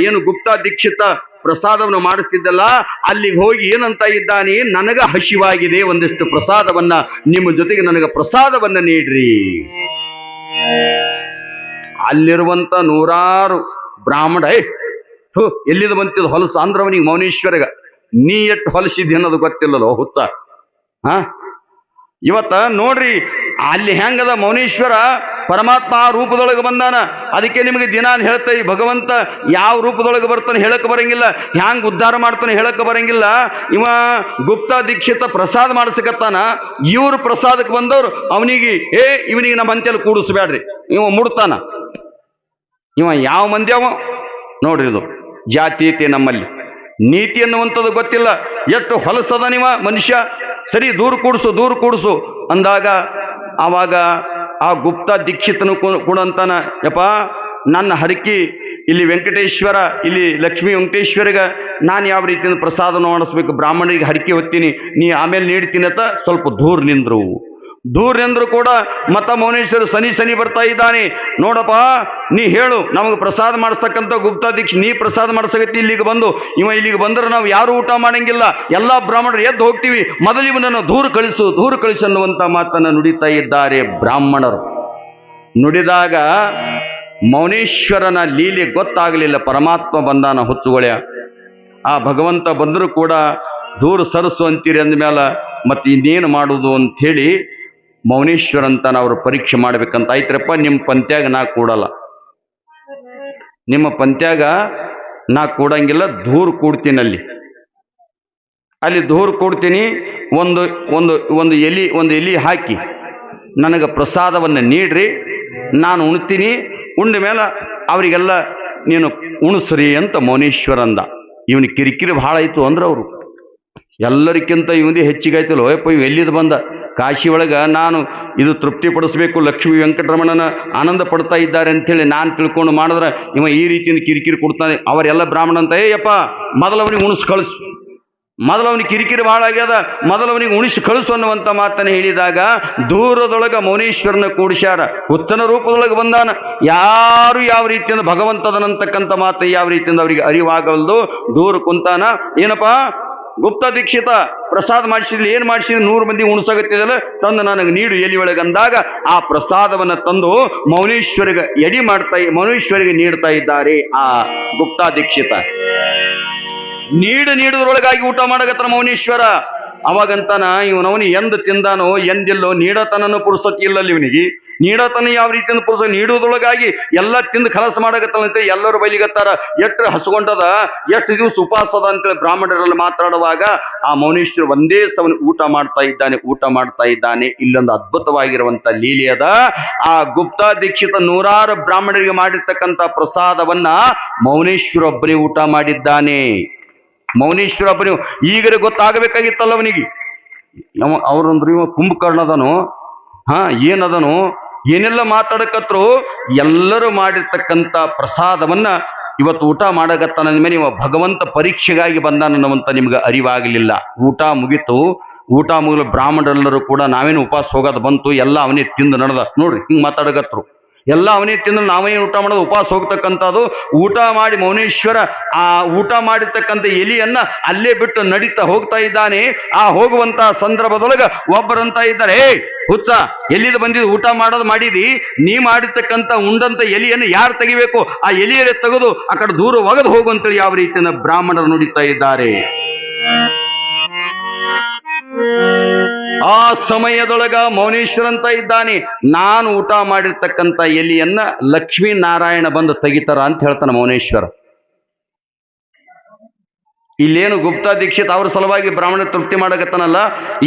ಏನು ಗುಪ್ತಾ ದೀಕ್ಷಿತ ಪ್ರಸಾದವನ್ನು ಮಾಡುತ್ತಿದ್ದಲ್ಲ, ಅಲ್ಲಿಗೆ ಹೋಗಿ ಏನಂತ ಇದ್ದಾನೆ, ನನಗ ಹಸಿವಾಗಿದೆ, ಒಂದಿಷ್ಟು ಪ್ರಸಾದವನ್ನ ನಿಮ್ಮ ಜೊತೆಗೆ ನನಗೆ ಪ್ರಸಾದವನ್ನ ನೀಡ್ರಿ. ಅಲ್ಲಿರುವಂತ ನೂರಾರು ಬ್ರಾಹ್ಮಣ ಎಲ್ಲಿದು ಬಂತಿದ್ದು ಹೊಲಸು ಅಂದ್ರವನಿಗೆ ಮೌನೇಶ್ವರಗ ನೀ ಎಷ್ಟು ಹೊಲಸಿದ್ದಿ ಅನ್ನೋದು ಗೊತ್ತಿಲ್ಲಲ್ಲೋ ಹುಚ್ಚ. ಹಾ, ಇವತ್ತ ನೋಡ್ರಿ ಅಲ್ಲಿ ಹೆಂಗದ ಮೌನೇಶ್ವರ ಪರಮಾತ್ಮ ಆ ರೂಪದೊಳಗೆ ಬಂದಾನ. ಅದಕ್ಕೆ ನಿಮಗೆ ದಿನ ಹೇಳ್ತಾ ಈ ಭಗವಂತ ಯಾವ ರೂಪದೊಳಗೆ ಬರ್ತಾನೆ ಹೇಳಕ್ ಬರಂಗಿಲ್ಲ, ಹ್ಯಾಂಗ್ ಉದ್ಧಾರ ಮಾಡ್ತಾನೆ ಹೇಳಕ್ ಬರಂಗಿಲ್ಲ. ಇವ ಗುಪ್ತ ದೀಕ್ಷಿತ ಪ್ರಸಾದ ಮಾಡಿಸಕತ್ತಾನ. ಇವ್ರು ಪ್ರಸಾದಕ್ಕೆ ಬಂದವ್ರು ಅವನಿಗೆ ಇವನಿಗೆ ನಮ್ಮ ಅಂತ್ಯಲ್ಲಿ ಕೂಡಿಸ್ಬೇಡ್ರಿ, ಇವ ಮುಡ್ತಾನ. ಇವ ಯಾವ ಮಂದಿ ಅವ ನೋಡ್ರಿ. ಇದು ಜಾತೀಯತೆ ನಮ್ಮಲ್ಲಿ, ನೀತಿ ಅನ್ನುವಂಥದ್ದು ಗೊತ್ತಿಲ್ಲ. ಎಷ್ಟು ಹೊಲಸದ ನೀವ ಮನುಷ್ಯ. ಸರಿ, ದೂರ ಕೂಡಿಸು ಅಂದಾಗ ಆವಾಗ ಆ ಗುಪ್ತ ದೀಕ್ಷಿತನು ಕೂಡ ಅಂತಾನ, ಯಪ್ಪ ನನ್ನ ಹರಕಿ ಇಲ್ಲಿ ವೆಂಕಟೇಶ್ವರ, ಇಲ್ಲಿ ಲಕ್ಷ್ಮೀ ವೆಂಕಟೇಶ್ವರಿಗ ನಾನು ಯಾವ ರೀತಿಯಿಂದ ಪ್ರಸಾದನ ಮಾಡಿಸ್ಬೇಕು, ಬ್ರಾಹ್ಮಣರಿಗೆ ಹರಕೆ ಹೊತ್ತೀನಿ, ನೀ ಆಮೇಲೆ ನೀಡ್ತೀನಿ ಅಂತ ಸ್ವಲ್ಪ ದೂರ ನಿಂದ್ರು ಕೂಡ ಮತ ಮೌನೇಶ್ವರ ಸನಿ ಬರ್ತಾ ಇದ್ದಾನೆ. ನೋಡಪ್ಪ ನೀ ಹೇಳು, ನಮಗೆ ಪ್ರಸಾದ ಮಾಡಿಸ್ತಕ್ಕಂಥ ಗುಪ್ತ ದೀಕ್ಷೆ ನೀ ಪ್ರಸಾದ ಮಾಡಿಸಕತ್ತಿ ಇಲ್ಲಿಗೆ ಬಂದು. ಇಲ್ಲಿಗೆ ಬಂದ್ರೆ ನಾವು ಯಾರು ಊಟ ಮಾಡಂಗಿಲ್ಲ, ಎಲ್ಲ ಬ್ರಾಹ್ಮಣರು ಎದ್ದು ಹೋಗ್ತೀವಿ, ಮೊದಲು ಇವನನ್ನು ದೂರ ಕಳಿಸು ಅನ್ನುವಂಥ ಮಾತನ್ನು ನುಡಿತಾ ಇದ್ದಾರೆ ಬ್ರಾಹ್ಮಣರು. ನುಡಿದಾಗ ಮೌನೇಶ್ವರನ ಲೀಲೆ ಗೊತ್ತಾಗಲಿಲ್ಲ. ಪರಮಾತ್ಮ ಬಂದಾನ ಹುಚ್ಚುಗೊಳೆಯ. ಆ ಭಗವಂತ ಬಂದರೂ ಕೂಡ ದೂರ ಸರಸು ಅಂತೀರಿ ಅಂದಮೇಲೆ ಮತ್ತೆ ಇನ್ನೇನು ಮಾಡುವುದು ಅಂಥೇಳಿ ಮೌನೇಶ್ವರ ಅಂತ ಅವರು ಪರೀಕ್ಷೆ ಮಾಡ್ಬೇಕಂತ. ಆಯ್ತ್ರಪ್ಪ, ನಿಮ್ಮ ಪಂತ್ಯಾಗ ನಾ ಕೂಡಲ್ಲ, ನಿಮ್ಮ ಪಂತ್ಯಾಗ ನಾ ಕೂಡಂಗಿಲ್ಲ, ದೂರ ಕೂಡ್ತೀನಿ. ಅಲ್ಲಿ ದೂರ ಕೂಡ್ತೀನಿ. ಒಂದು ಎಲಿ ಹಾಕಿ ನನಗೆ ಪ್ರಸಾದವನ್ನು ನೀಡ್ರಿ, ನಾನು ಉಣ್ತೀನಿ. ಉಂಡ ಮೇಲೆ ಅವರಿಗೆಲ್ಲ ನೀನು ಉಣಿಸ್ರಿ ಅಂತ ಮೌನೇಶ್ವರ ಅಂದ. ಇವನಿಗೆ ಕಿರಿಕಿರಿ ಭಾಳ ಆಯಿತು ಅಂದ್ರೆ ಅವರು ಎಲ್ಲರಿಗಿಂತ ಇವನಿಗೆ ಹೆಚ್ಚಿಗಾಯ್ತಲ್ಲ. ಓಯಪ್ಪ ಇವ್ ಎಲ್ಲಿದ್ದು ಬಂದ ಕಾಶಿ ಒಳಗೆ, ನಾನು ಇದು ತೃಪ್ತಿಪಡಿಸ್ಬೇಕು, ಲಕ್ಷ್ಮೀ ವೆಂಕಟರಮಣನ ಆನಂದ ಪಡ್ತಾ ಇದ್ದಾರೆ ಅಂಥೇಳಿ ನಾನು ತಿಳ್ಕೊಂಡು ಮಾಡಿದ್ರೆ ಇವ ಈ ರೀತಿಯಿಂದ ಕಿರಿಕಿರಿ ಕೊಡ್ತಾನೆ. ಅವರೆಲ್ಲ ಬ್ರಾಹ್ಮಣ ಅಂತ, ಏಯಪ್ಪ ಮೊದಲವನಿಗೆ ಉಣಿಸಿ ಕಳಿಸು, ಮೊದಲವನಿಗೆ ಕಿರಿಕಿರಿ ಭಾಳ ಆಗ್ಯದ, ಮೊದಲವನಿಗೆ ಉಣಿಸಿ ಕಳಿಸು ಅನ್ನುವಂಥ ಮಾತನ್ನು ಹೇಳಿದಾಗ ದೂರದೊಳಗೆ ಮೌನೇಶ್ವರನ ಕೂಡಿಸ್ಯಾರ. ಹುಚ್ಚನ ರೂಪದೊಳಗೆ ಬಂದಾನ. ಯಾರು ಯಾವ ರೀತಿಯಿಂದ ಭಗವಂತದನಂತಕ್ಕಂಥ ಮಾತು ಯಾವ ರೀತಿಯಿಂದ ಅವರಿಗೆ ಅರಿವಾಗಲ್ದು ದೂರ ಕುಂತಾನ. ಏನಪ್ಪ ಗುಪ್ತ ದೀಕ್ಷಿತ ಪ್ರಸಾದ ಮಾಡಿಸಿದ್ಲಿ, ಏನು ಮಾಡಿಸಿದ್ರಿ? 100 ಮಂದಿ ಉಣಿಸಾಗತ್ತಿದಲ್ಲ, ತಂದು ನನಗೆ ನೀಡು ಎಲಿ ಒಳಗೆ ಅಂದಾಗ ಆ ಪ್ರಸಾದವನ್ನು ತಂದು ಮೌನೇಶ್ವರಿಗೆ ನೀಡ್ತಾ ಇದ್ದಾರೆ ಆ ಗುಪ್ತ ದೀಕ್ಷಿತ. ನೀಡುವುದರೊಳಗಾಗಿ ಊಟ ಮಾಡಕತ್ತಾನ ಮೌನೇಶ್ವರ. ಅವಾಗಂತಾನ ಇವನವನು ಎಂದ ತಿಂದಾನೋ ಎಂದಿಲ್ಲೋ, ನೀಡತನನು ಪುರುಸತಿ ಇಲ್ಲಲ್ಲಿ ಇವನಿಗೆ. ನೀಡತನ ಯಾವ ರೀತಿಯಿಂದ ಪುರುಸ, ನೀಡುವುದರೊಳಗಾಗಿ ಎಲ್ಲ ತಿಂದು ಖಲಸ ಮಾಡಕತ್ತಂತೆ. ಎಲ್ಲರೂ ಬೈಲಿಗತ್ತಾರ, ಎಷ್ಟು ಹಸುಗೊಂಡದ, ಎಷ್ಟು ದಿವಸ ಉಪವಾಸದ ಅಂತೇಳಿ ಬ್ರಾಹ್ಮಣರಲ್ಲಿ ಮಾತಾಡುವಾಗ ಆ ಮೌನೇಶ್ವರ ಒಂದೇ ಸವನು ಊಟ ಮಾಡ್ತಾ ಇದ್ದಾನೆ. ಇಲ್ಲೊಂದು ಅದ್ಭುತವಾಗಿರುವಂತ ಲೀಲೆ ಅದ. ಆ ಗುಪ್ತ ದೀಕ್ಷಿತ 100 ಬ್ರಾಹ್ಮಣರಿಗೆ ಮಾಡಿರ್ತಕ್ಕಂಥ ಪ್ರಸಾದವನ್ನ ಮೌನೇಶ್ವರ ಒಬ್ಬನೇ ಊಟ ಮಾಡಿದ್ದಾನೆ. ಮೌನೇಶ್ವರ ಒಬ್ಬನೇ. ಈಗಲೇ ಗೊತ್ತಾಗಬೇಕಾಗಿತ್ತಲ್ಲ ಅವನಿಗೆ. ಅವ್ರಂದ್ರು ಇವ ಕುಂಭಕರ್ಣದನು, ಏನದನು, ಏನೆಲ್ಲ ಮಾತಾಡಕತ್ರು. ಎಲ್ಲರೂ ಮಾಡಿರ್ತಕ್ಕಂಥ ಪ್ರಸಾದವನ್ನ ಇವತ್ತು ಊಟ ಮಾಡಕತ್ತಾನ ಮೇಲೆ ಇವ ಭಗವಂತ ಪರೀಕ್ಷೆಗಾಗಿ ಬಂದಾನನ್ನುವಂತ ನಿಮ್ಗೆ ಅರಿವಾಗಲಿಲ್ಲ. ಊಟ ಮುಗಿಲು ಬ್ರಾಹ್ಮಣರೆಲ್ಲರೂ ಕೂಡ ನಾವೇನು ಉಪವಾಸ ಹೋಗೋದು ಬಂತು, ಎಲ್ಲ ಅವನೇ ತಿಂದು ನಡೆದ. ನೋಡ್ರಿ ಹಿಂಗೆ ಮಾತಾಡಕತ್ರು. ಎಲ್ಲ ಅವನೇ ತಿಂದು ನಾವೇನು ಊಟ ಮಾಡೋದು, ಉಪವಾಸ ಹೋಗ್ತಕ್ಕಂಥದ್ದು. ಊಟ ಮಾಡಿ ಮೌನೇಶ್ವರ ಆ ಊಟ ಮಾಡಿರ್ತಕ್ಕಂಥ ಎಲಿಯನ್ನ ಅಲ್ಲೇ ಬಿಟ್ಟು ನಡೀತಾ ಹೋಗ್ತಾ ಇದ್ದಾನೆ. ಆ ಹೋಗುವಂತ ಸಂದರ್ಭದೊಳಗೆ ಒಬ್ಬರಂತ ಇದ್ದಾರೆ, ಹುಚ್ಚ ಎಲ್ಲಿದ ಬಂದಿದ್ದು, ಊಟ ಮಾಡಿದಿ, ನೀ ಮಾಡಿರ್ತಕ್ಕಂಥ ಉಂಡಂತ ಎಲಿಯನ್ನು ಯಾರು ತೆಗಿಬೇಕು, ಆ ಎಲಿಯರೇ ತೆಗೆದು ಆ ಕಡೆ ದೂರ ಒಗೆದು ಹೋಗು ಅಂತೇಳಿ ಯಾವ ರೀತಿಯಿಂದ ಬ್ರಾಹ್ಮಣರು ನುಡಿತಾ ಇದ್ದಾರೆ. ಆ ಸಮಯದೊಳಗ ಮೌನೇಶ್ವರ ಅಂತ ಇದ್ದಾನೆ, ನಾನು ಊಟ ಮಾಡಿರ್ತಕ್ಕಂಥ ಎಲಿಯನ್ನ ಲಕ್ಷ್ಮೀ ನಾರಾಯಣ ಬಂದು ತೆಗಿತಾರ ಅಂತ ಹೇಳ್ತಾನೆ ಮೌನೇಶ್ವರ. ಇಲ್ಲೇನು ಗುಪ್ತ ದೀಕ್ಷಿತ್ ಅವ್ರ ಸಲುವಾಗಿ ಬ್ರಾಹ್ಮಣ ತೃಪ್ತಿ ಮಾಡಕತ್ತಾನಲ್ಲ,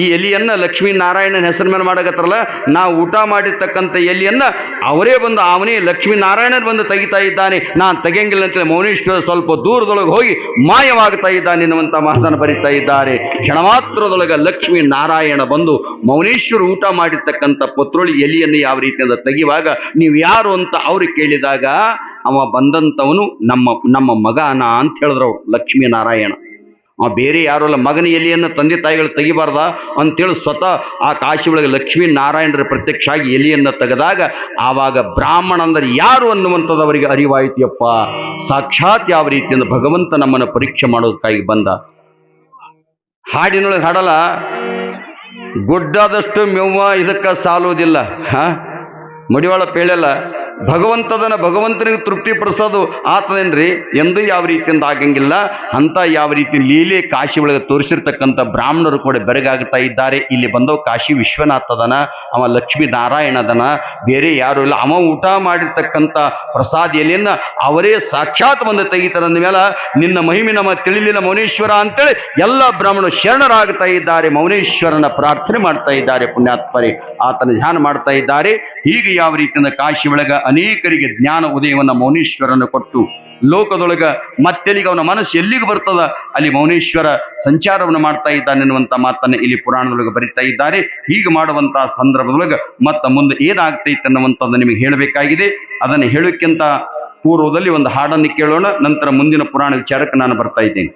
ಈ ಎಲಿಯನ್ನ ಲಕ್ಷ್ಮೀ ನಾರಾಯಣನ ಹೆಸರು ಮೇಲೆ ಮಾಡಕತ್ತಾರಲ್ಲ, ನಾವು ಊಟ ಮಾಡಿರ್ತಕ್ಕಂಥ ಎಲಿಯನ್ನ ಅವನೇ ಲಕ್ಷ್ಮೀ ನಾರಾಯಣನ್ ಬಂದು ತೆಗಿತಾ ಇದ್ದಾನೆ, ನಾನು ತೆಗಿಯಂಗಿಲ್ಲ ಅಂತೇಳಿ ಮೌನೇಶ್ವರ ಸ್ವಲ್ಪ ದೂರದೊಳಗೆ ಹೋಗಿ ಮಾಯವಾಗ್ತಾ ಇದ್ದಾನೆ ಎನ್ನುವಂತ ಮಾತನ್ನು ಬರೀತಾ ಇದ್ದಾರೆ. ಕ್ಷಣ ಮಾತ್ರದೊಳಗೆ ಲಕ್ಷ್ಮೀ ನಾರಾಯಣ ಬಂದು ಮೌನೇಶ್ವರ ಊಟ ಮಾಡಿರ್ತಕ್ಕಂಥ ಪತ್ರೋಳಿ ಎಲಿಯನ್ನು ಯಾವ ರೀತಿಯಿಂದ ತೆಗಿವಾಗ ನೀವು ಯಾರು ಅಂತ ಅವ್ರಿಗೆ ಕೇಳಿದಾಗ ಅವ ಬಂದಂಥವನು ನಮ್ಮ ಮಗನ ಅಂತ ಹೇಳಿದ್ರು ಲಕ್ಷ್ಮೀ ನಾರಾಯಣ. ಅವ ಬೇರೆ ಯಾರು ಅಲ್ಲ, ಮಗನ ಎಲಿಯನ್ನು ತಂದೆ ತಾಯಿಗಳು ತೆಗಿಬಾರ್ದ ಅಂತೇಳಿ ಸ್ವತಃ ಆ ಕಾಶಿ ಒಳಗೆ ಲಕ್ಷ್ಮೀ ನಾರಾಯಣರ ಪ್ರತ್ಯಕ್ಷ ಆಗಿ ಎಲಿಯನ್ನು ತೆಗೆದಾಗ ಆವಾಗ ಬ್ರಾಹ್ಮಣ ಅಂದ್ರೆ ಯಾರು ಅನ್ನುವಂಥದ್ದು ಅವರಿಗೆ ಅರಿವಾಯಿತಿಯಪ್ಪ. ಸಾಕ್ಷಾತ್ ಯಾವ ರೀತಿಯಿಂದ ಭಗವಂತ ನಮ್ಮನ್ನು ಪರೀಕ್ಷೆ ಮಾಡೋದಕ್ಕಾಗಿ ಬಂದ. ಹಾಡಿನೊಳಗೆ ಹಾಡಲ್ಲ, ಗುಡ್ಡಾದಷ್ಟು ಮೆವ್ವ ಇದಕ್ಕೆ ಸಾಲುವುದಿಲ್ಲ. ಮಡಿವಾಳ ಪೇಳಲ್ಲ, ಭಗವಂತನಿಗೆ ತೃಪ್ತಿ ಪಡಿಸೋದು ಆತದೇನ್ರಿ ಎಂದು ಯಾವ ರೀತಿಯಿಂದ ಆಗಂಗಿಲ್ಲ. ಅಂತ ಯಾವ ರೀತಿ ಲೀಲೆ ಕಾಶಿ ಒಳಗೆ ತೋರಿಸಿರ್ತಕ್ಕಂಥ ಬ್ರಾಹ್ಮಣರು ಕೂಡ ಬೆರಗಾಗ್ತಾ ಇದ್ದಾರೆ. ಇಲ್ಲಿ ಬಂದವ ಕಾಶಿ ವಿಶ್ವನಾಥ ಅದನ, ಅವ ಲಕ್ಷ್ಮೀ ನಾರಾಯಣ ಅದನ, ಬೇರೆ ಯಾರು ಇಲ್ಲ. ಅವ ಊಟ ಮಾಡಿರ್ತಕ್ಕಂಥ ಪ್ರಸಾದ ಎಲೆಯನ್ನ ಅವರೇ ಸಾಕ್ಷಾತ್ ಬಂದು ತೆಗಿತಾರ. ಅಂದಮೇಲೆ ನಿನ್ನ ಮಹಿಮೆ ನಮ್ಮ ತಿಳಿಲಿಲ್ಲ ಮೌನೇಶ್ವರ ಅಂತೇಳಿ ಎಲ್ಲ ಬ್ರಾಹ್ಮಣರು ಶರಣರಾಗ್ತಾ ಇದ್ದಾರೆ. ಮೌನೇಶ್ವರನ ಪ್ರಾರ್ಥನೆ ಮಾಡ್ತಾ ಇದ್ದಾರೆ. ಪುಣ್ಯಾತ್ಮರೇ ಆತನ ಧ್ಯಾನ ಮಾಡ್ತಾ ಇದ್ದಾರೆ. ಹೀಗೆ ಯಾವ ರೀತಿಯಿಂದ ಕಾಶಿ ಒಳಗ ಅನೇಕರಿಗೆ ಜ್ಞಾನ ಉದಯವನ್ನು ಮೌನೇಶ್ವರನ ಕೊಟ್ಟು ಲೋಕದೊಳಗ ಮತ್ತೆಲ್ಲಿಗೆ ಅವನ ಮನಸ್ಸು ಎಲ್ಲಿಗೆ ಬರ್ತದ ಅಲ್ಲಿ ಮೌನೇಶ್ವರ ಸಂಚಾರವನ್ನು ಮಾಡ್ತಾ ಇದ್ದಾನೆ ಎನ್ನುವಂತ ಮಾತನ್ನ ಇಲ್ಲಿ ಪುರಾಣದೊಳಗೆ ಬರಿತಾ ಇದ್ದಾರೆ. ಹೀಗೆ ಮಾಡುವಂತಹ ಸಂದರ್ಭದೊಳಗ ಮತ್ತ ಮುಂದೆ ಏನಾಗ್ತೈತೆ ಅನ್ನುವಂಥದ್ದು ನಿಮಗೆ ಹೇಳಬೇಕಾಗಿದೆ. ಅದನ್ನು ಹೇಳೋಕ್ಕಿಂತ ಪೂರ್ವದಲ್ಲಿ ಒಂದು ಹಾಡನ್ನು ಕೇಳೋಣ. ನಂತರ ಮುಂದಿನ ಪುರಾಣ ವಿಚಾರಕ್ಕೆ ನಾನು ಬರ್ತಾ ಇದ್ದೇನೆ.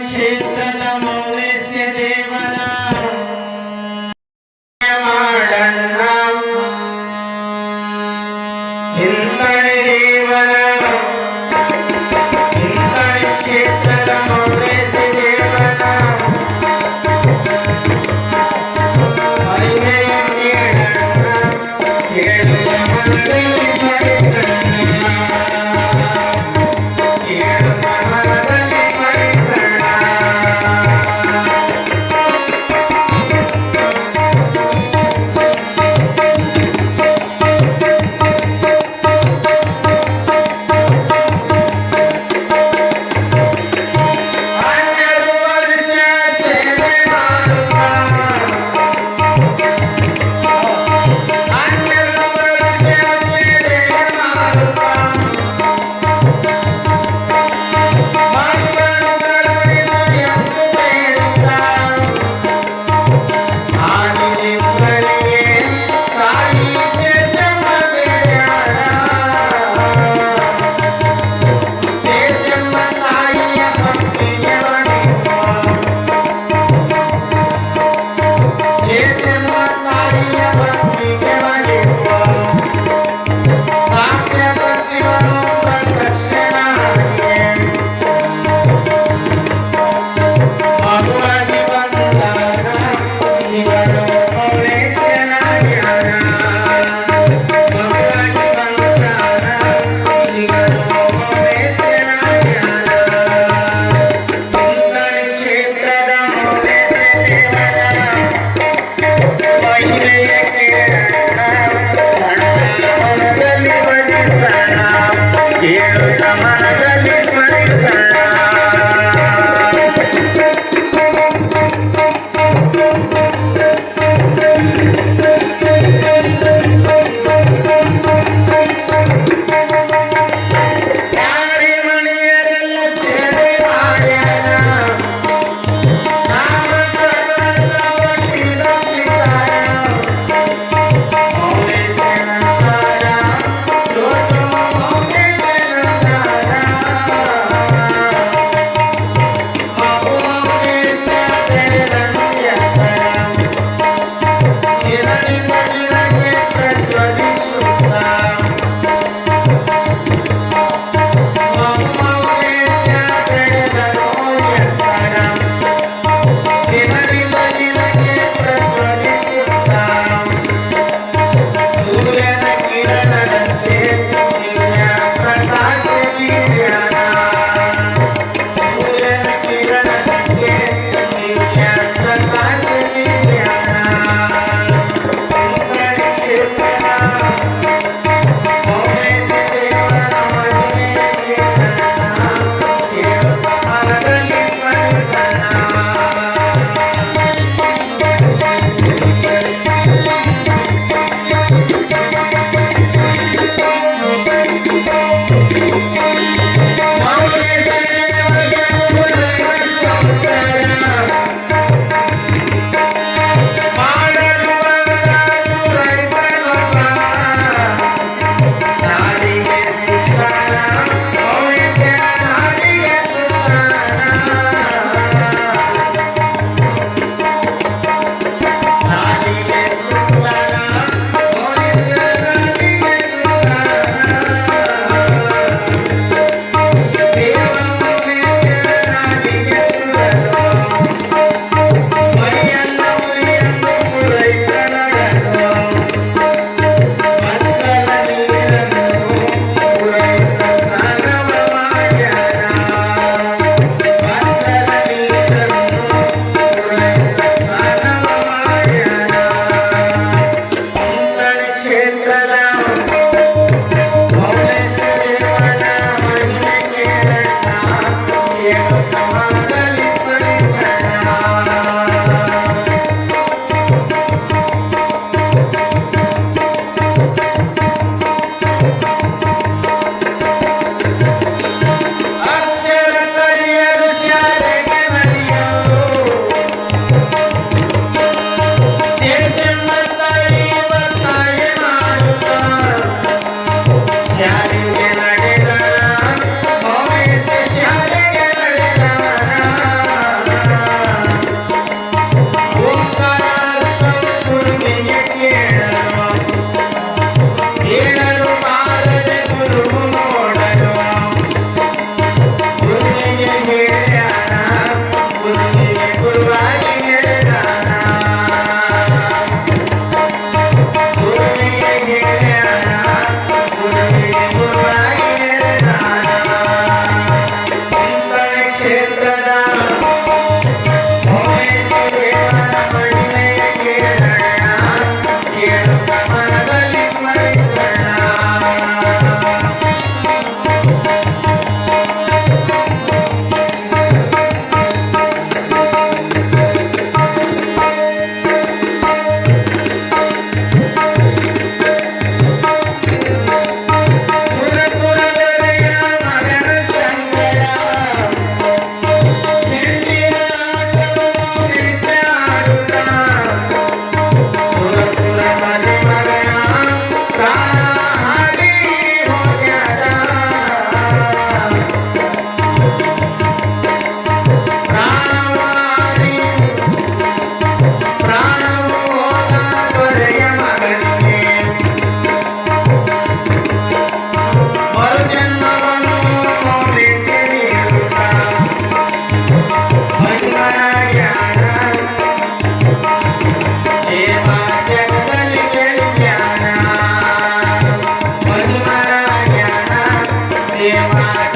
ಕ್ಷೇತ್ರದ ಮೌಲೇಶ ದೇವನ ಮಾಡಣ್ಣ ಹಿಂತಣಿ ದೇವನ ಹಿಂತಣಿ ಕ್ಷೇತ್ರದ ಮೌಲೇಶ ದೇವನ ಮಹಿಮೆಯ ಕೇಳಣ್ಣ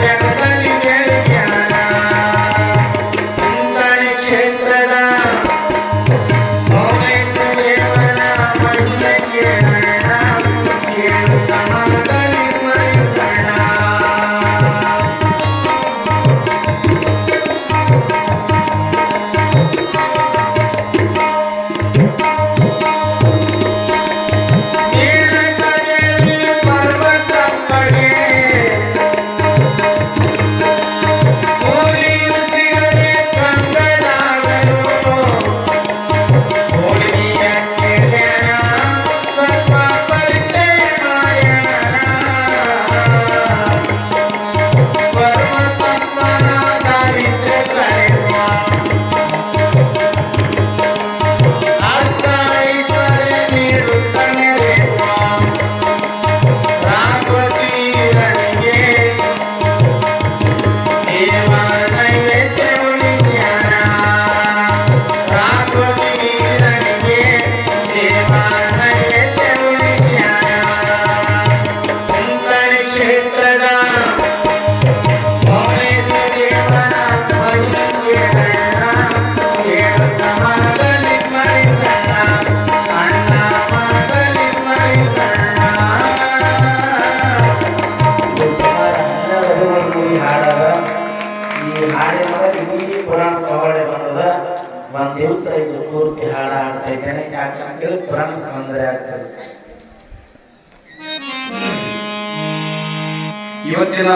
ಜಗದಲ್ಲಿ ಜ್ಞಾನ ಚಿಂತನೆ ಕ್ಷೇತ್ರದ ಮೌನೇಶ್ವರೇವನ ಮಹಿಮೆಗೆ ಕೇಳುತ್ತ ಮನದಲ್ಲಿ ಸ್ಮರಿಸೋಣ. ಒಂದ್ ದಿವಸ ಇದು ಪೂರ್ತಿ ಹಾಡ ಹಾಡ್ತಾ ಇದ್ದೇನೆ. ಯಾಕೆ ಪುರಾಣ ತೊಂದರೆ ಆಗ್ತದೆ. ಇವತ್ತಿನ